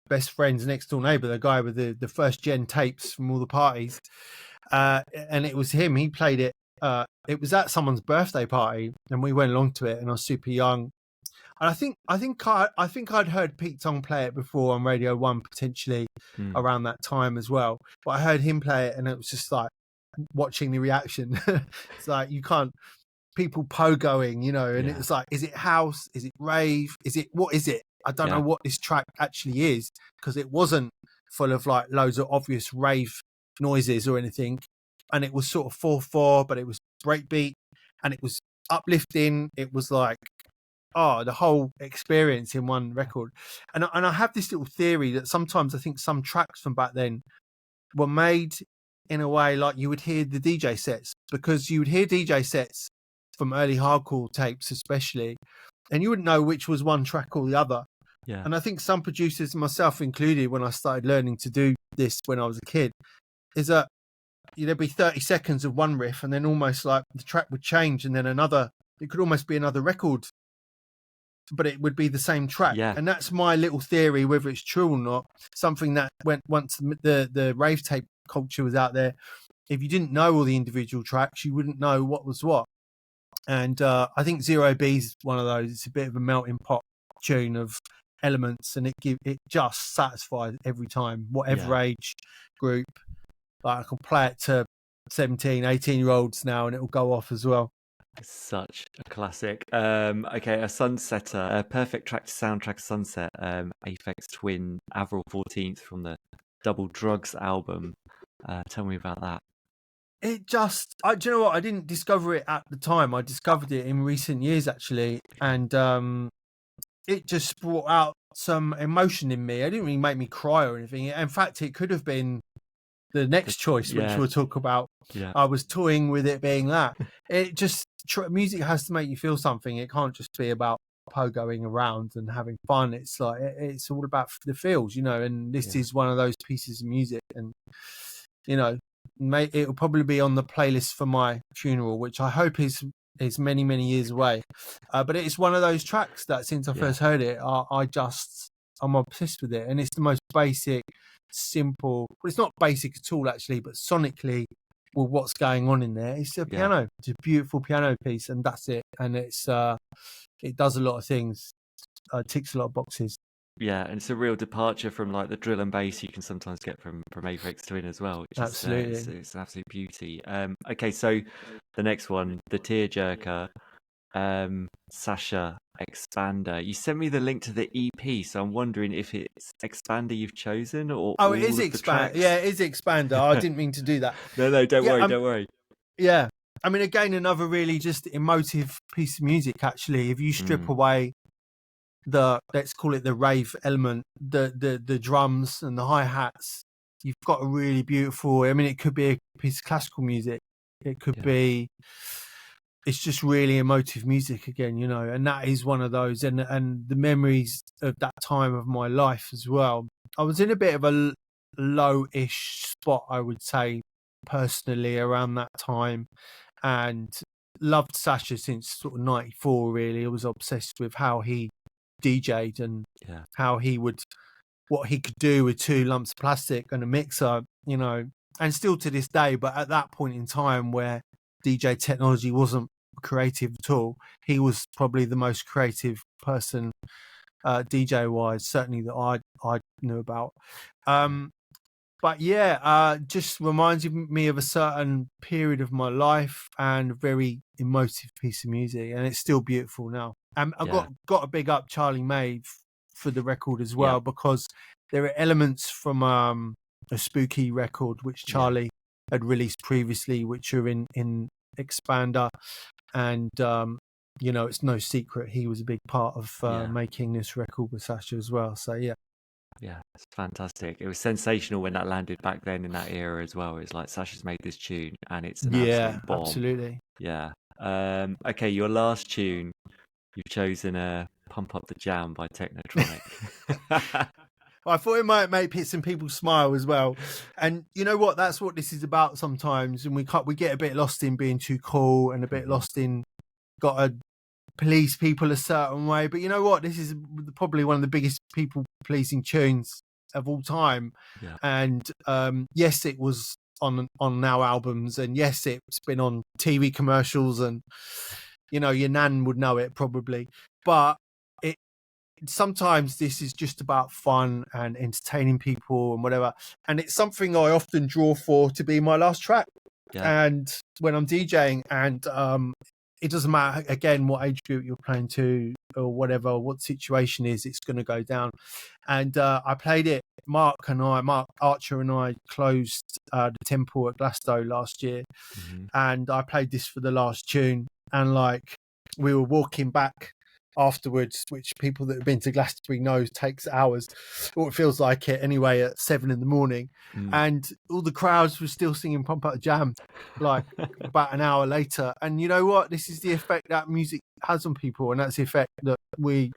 best friend's next door neighbour, the guy with the first gen tapes from all the parties, and it was him. He played it. It was at someone's birthday party, and we went along to it, and I was super young. And I think I'd heard Pete Tong play it before on Radio 1, potentially around that time as well. But I heard him play it, and it was just like watching the reaction. It's like people pogoing, and it was like, is it house? Is it rave? What is it? I don't know what this track actually is, because it wasn't full of like loads of obvious rave noises or anything. And it was sort of 4/4, but it was breakbeat, and it was uplifting. It was like, the whole experience in one record. And I have this little theory that sometimes I think some tracks from back then were made in a way like you would hear the DJ sets, because you would hear DJ sets from early hardcore tapes especially, and you wouldn't know which was one track or the other. And I think some producers, myself included, when I started learning to do this when I was a kid, is that there'd be 30 seconds of one riff, and then almost like the track would change, and then it could almost be another record, but it would be the same track. And that's my little theory, whether it's true or not. Something that once the rave tape culture was out there, if you didn't know all the individual tracks, you wouldn't know what was what. And I think 0B is one of those. It's a bit of a melting pot tune of elements, and it just satisfies every time, whatever age group. Like, I can play it to 17, 18-year-olds now, and it'll go off as well. Such a classic. Okay, a Sunsetter, a perfect track to soundtrack Sunset, Aphex Twin, Avril 14th from the Double Drugs album. Tell me about that. It just, do you know what? I didn't discover it at the time. I discovered it in recent years, actually. And it just brought out some emotion in me. It didn't really make me cry or anything. In fact, it could have been the next choice, which we'll talk about. I was toying with it being that. It just, music has to make you feel something. It can't just be about pogoing around and having fun. It's like, it's all about the feels, and this is one of those pieces of music. And, it'll probably be on the playlist for my funeral, which I hope is many, many years away. But it's one of those tracks that since I first heard it, I'm obsessed with it. And it's the most basic, simple, well, it's not basic at all actually, but sonically, well, what's going on in there? It's a piano. It's a beautiful piano piece, and that's it. And it does a lot of things, ticks a lot of boxes. Yeah, and it's a real departure from like the drill and bass you can sometimes get from Aphex Twin as well, which absolutely is it's an absolute beauty. Okay, so the next one, the Tearjerker, Sasha Expander. You sent me the link to the EP, so I'm wondering if it's Expander you've chosen or it is Expander. Yeah, it is Expander. I didn't mean to do that. No, don't worry. Yeah, I mean, again, another really just emotive piece of music. Actually, if you strip away let's call it the rave element, the drums and the hi-hats, you've got a really beautiful, I mean, it could be a piece of classical music, it could be it's just really emotive music again, you know, and that is one of those, and the memories of that time of my life as well. I was in a bit of a low-ish spot, I would say, personally around that time, and loved Sasha since sort of '94. Really, I was obsessed with how he DJ'd and how he would, what he could do with 2 lumps of plastic and a mixer, you know, and still to this day. But at that point in time where DJ technology wasn't creative at all, he was probably the most creative person, DJ wise, certainly that I knew about. But yeah, just reminds me of a certain period of my life and a very emotive piece of music, and it's still beautiful now. And I've got to big up Charlie May for the record as well, because there are elements from a Spooky record which Charlie had released previously, which are in Expander, and you know, it's no secret he was a big part of making this record with Sasha as well. So yeah, it's fantastic. It was sensational when that landed back then in that era as well. It's like Sasha's made this tune and it's an absolute bomb. Absolutely. Yeah. Okay, your last tune, you've chosen Pump Up the Jam by Technotronic. I thought it might make some people smile as well. And you know what? That's what this is about sometimes. And we get a bit lost in being too cool and a bit lost in got to police people a certain way. But you know what? This is probably one of the biggest people pleasing tunes of all time. Yeah. And yes, it was on our albums, and yes, it's been on TV commercials, and you know, your nan would know it probably. But sometimes this is just about fun and entertaining people and whatever, and it's something I often draw for to be my last track. And when I'm DJing, and it doesn't matter again what age group you're playing to or whatever, what situation is, it's going to go down. And I played it. Mark Archer and I closed the Temple at Glasgow last year, and I played this for the last tune, and like we were walking back afterwards, which people that have been to Glastonbury knows takes hours, or it feels like it anyway, at 7 a.m, and all the crowds were still singing Pump Up the Jam like about an hour later. And you know what, this is the effect that music has on people, and that's the effect that we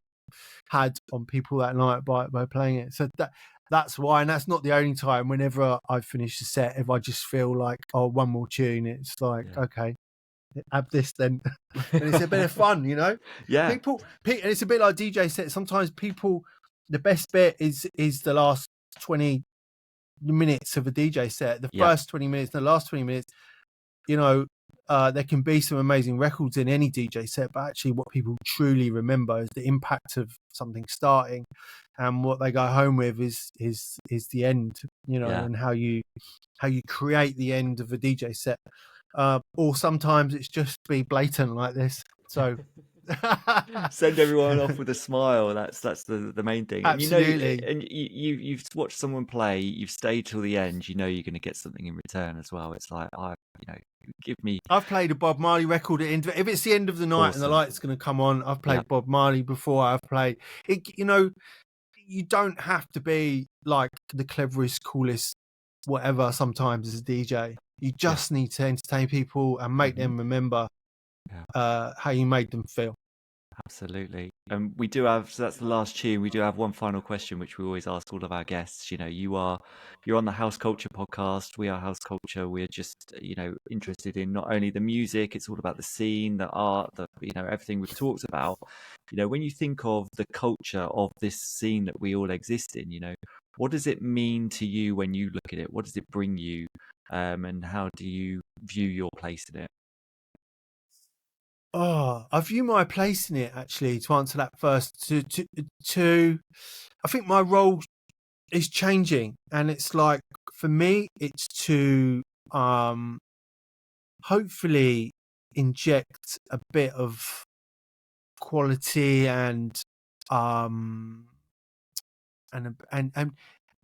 had on people that night by playing it. So that's why, and that's not the only time. Whenever I finish the set, if I just feel like, oh, one more tune, it's like, okay, have this then. And it's a bit of fun, you know. People, and it's a bit like DJ set. Sometimes people, the best bit is the last 20 minutes of a DJ set. The first 20 minutes, the last 20 minutes, you know, there can be some amazing records in any DJ set, but actually what people truly remember is the impact of something starting, and what they go home with is the end, you know, and how you create the end of a DJ set. Or sometimes it's just be blatant like this. So send everyone off with a smile. That's the main thing. Absolutely. And you've watched someone play, you've stayed till the end, you know you're going to get something in return as well. It's like, I've played a Bob Marley record if it's the end of the night and the light's going to come on. I've played Bob Marley before. I've played it, you know. You don't have to be like the cleverest, coolest, whatever sometimes as a DJ. You just need to entertain people and make them remember how you made them feel. Absolutely. We do have, so that's the last tune. We do have one final question, which we always ask all of our guests. You know, you're on the House Culture podcast. We are House Culture. We're just, you know, interested in not only the music, it's all about the scene, the art, you know, everything we've talked about. You know, when you think of the culture of this scene that we all exist in, you know, what does it mean to you when you look at it? What does it bring you? And how do you view your place in it? I view my place in it, actually, to answer that first. To I think my role is changing, and it's like, for me, it's to hopefully inject a bit of quality and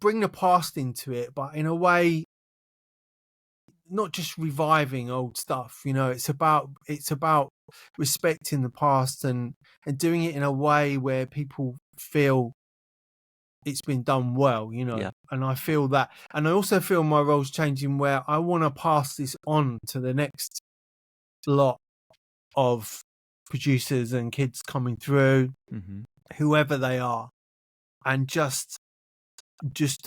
bring the past into it, but in a way, not just reviving old stuff. You know, it's about respecting the past and doing it in a way where people feel it's been done well, you know. And I feel that, and I also feel my role's changing, where I want to pass this on to the next lot of producers and kids coming through, whoever they are, and just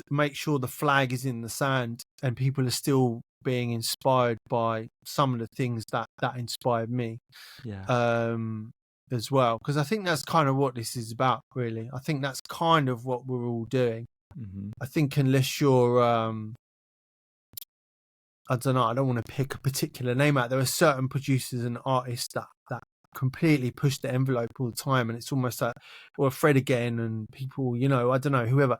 make sure the flag is in the sand and people are still being inspired by some of the things that inspired me. As well, because I think that's kind of what this is about, really. I think that's kind of what we're all doing. I think unless you're I don't know, I don't want to pick a particular name out. There are certain producers and artists that completely push the envelope all the time, and it's almost like, or Fred again, and people, you know, I don't know, whoever.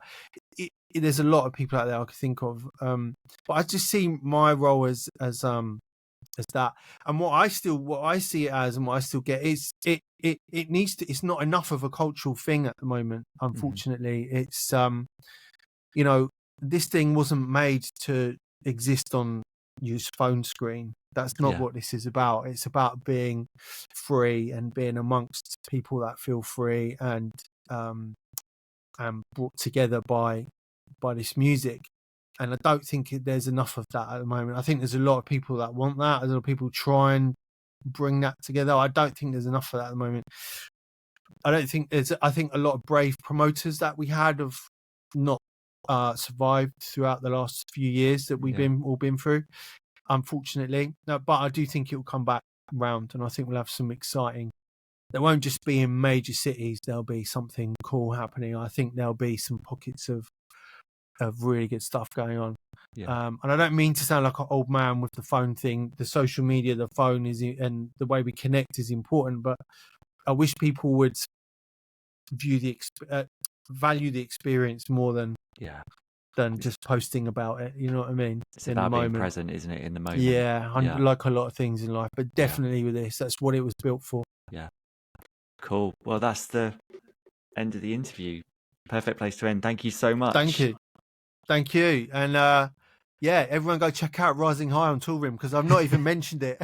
There's a lot of people out there I could think of, but I just see my role as that, and what I see it as, and what I still get is it needs to. It's not enough of a cultural thing at the moment, unfortunately. It's you know, this thing wasn't made to exist on your phone screen. That's not what this is about. It's about being free and being amongst people that feel free and brought together by this music. And I don't think there's enough of that at the moment. I think there's a lot of people that want that. There's a lot of people try and bring that together. I don't think there's enough of that at the moment. I think a lot of brave promoters that we had have not survived throughout the last few years that we've all been through, unfortunately. No, but I do think it will come back round, and I think we'll have some exciting. There won't just be in major cities. There'll be something cool happening. I think there'll be some pockets of really good stuff going on. And I don't mean to sound like an old man with the phone thing. The social media, the phone is, and the way we connect is important, but I wish people would value the experience more than just posting about it. You know what I mean? It's about being present, isn't it, in the moment? Like a lot of things in life, but definitely with this, that's what it was built for. Cool. Well, that's the end of the interview. Perfect place to end. Thank you so much. Thank you. And everyone go check out Rising High on Toolroom, because I've not even mentioned it.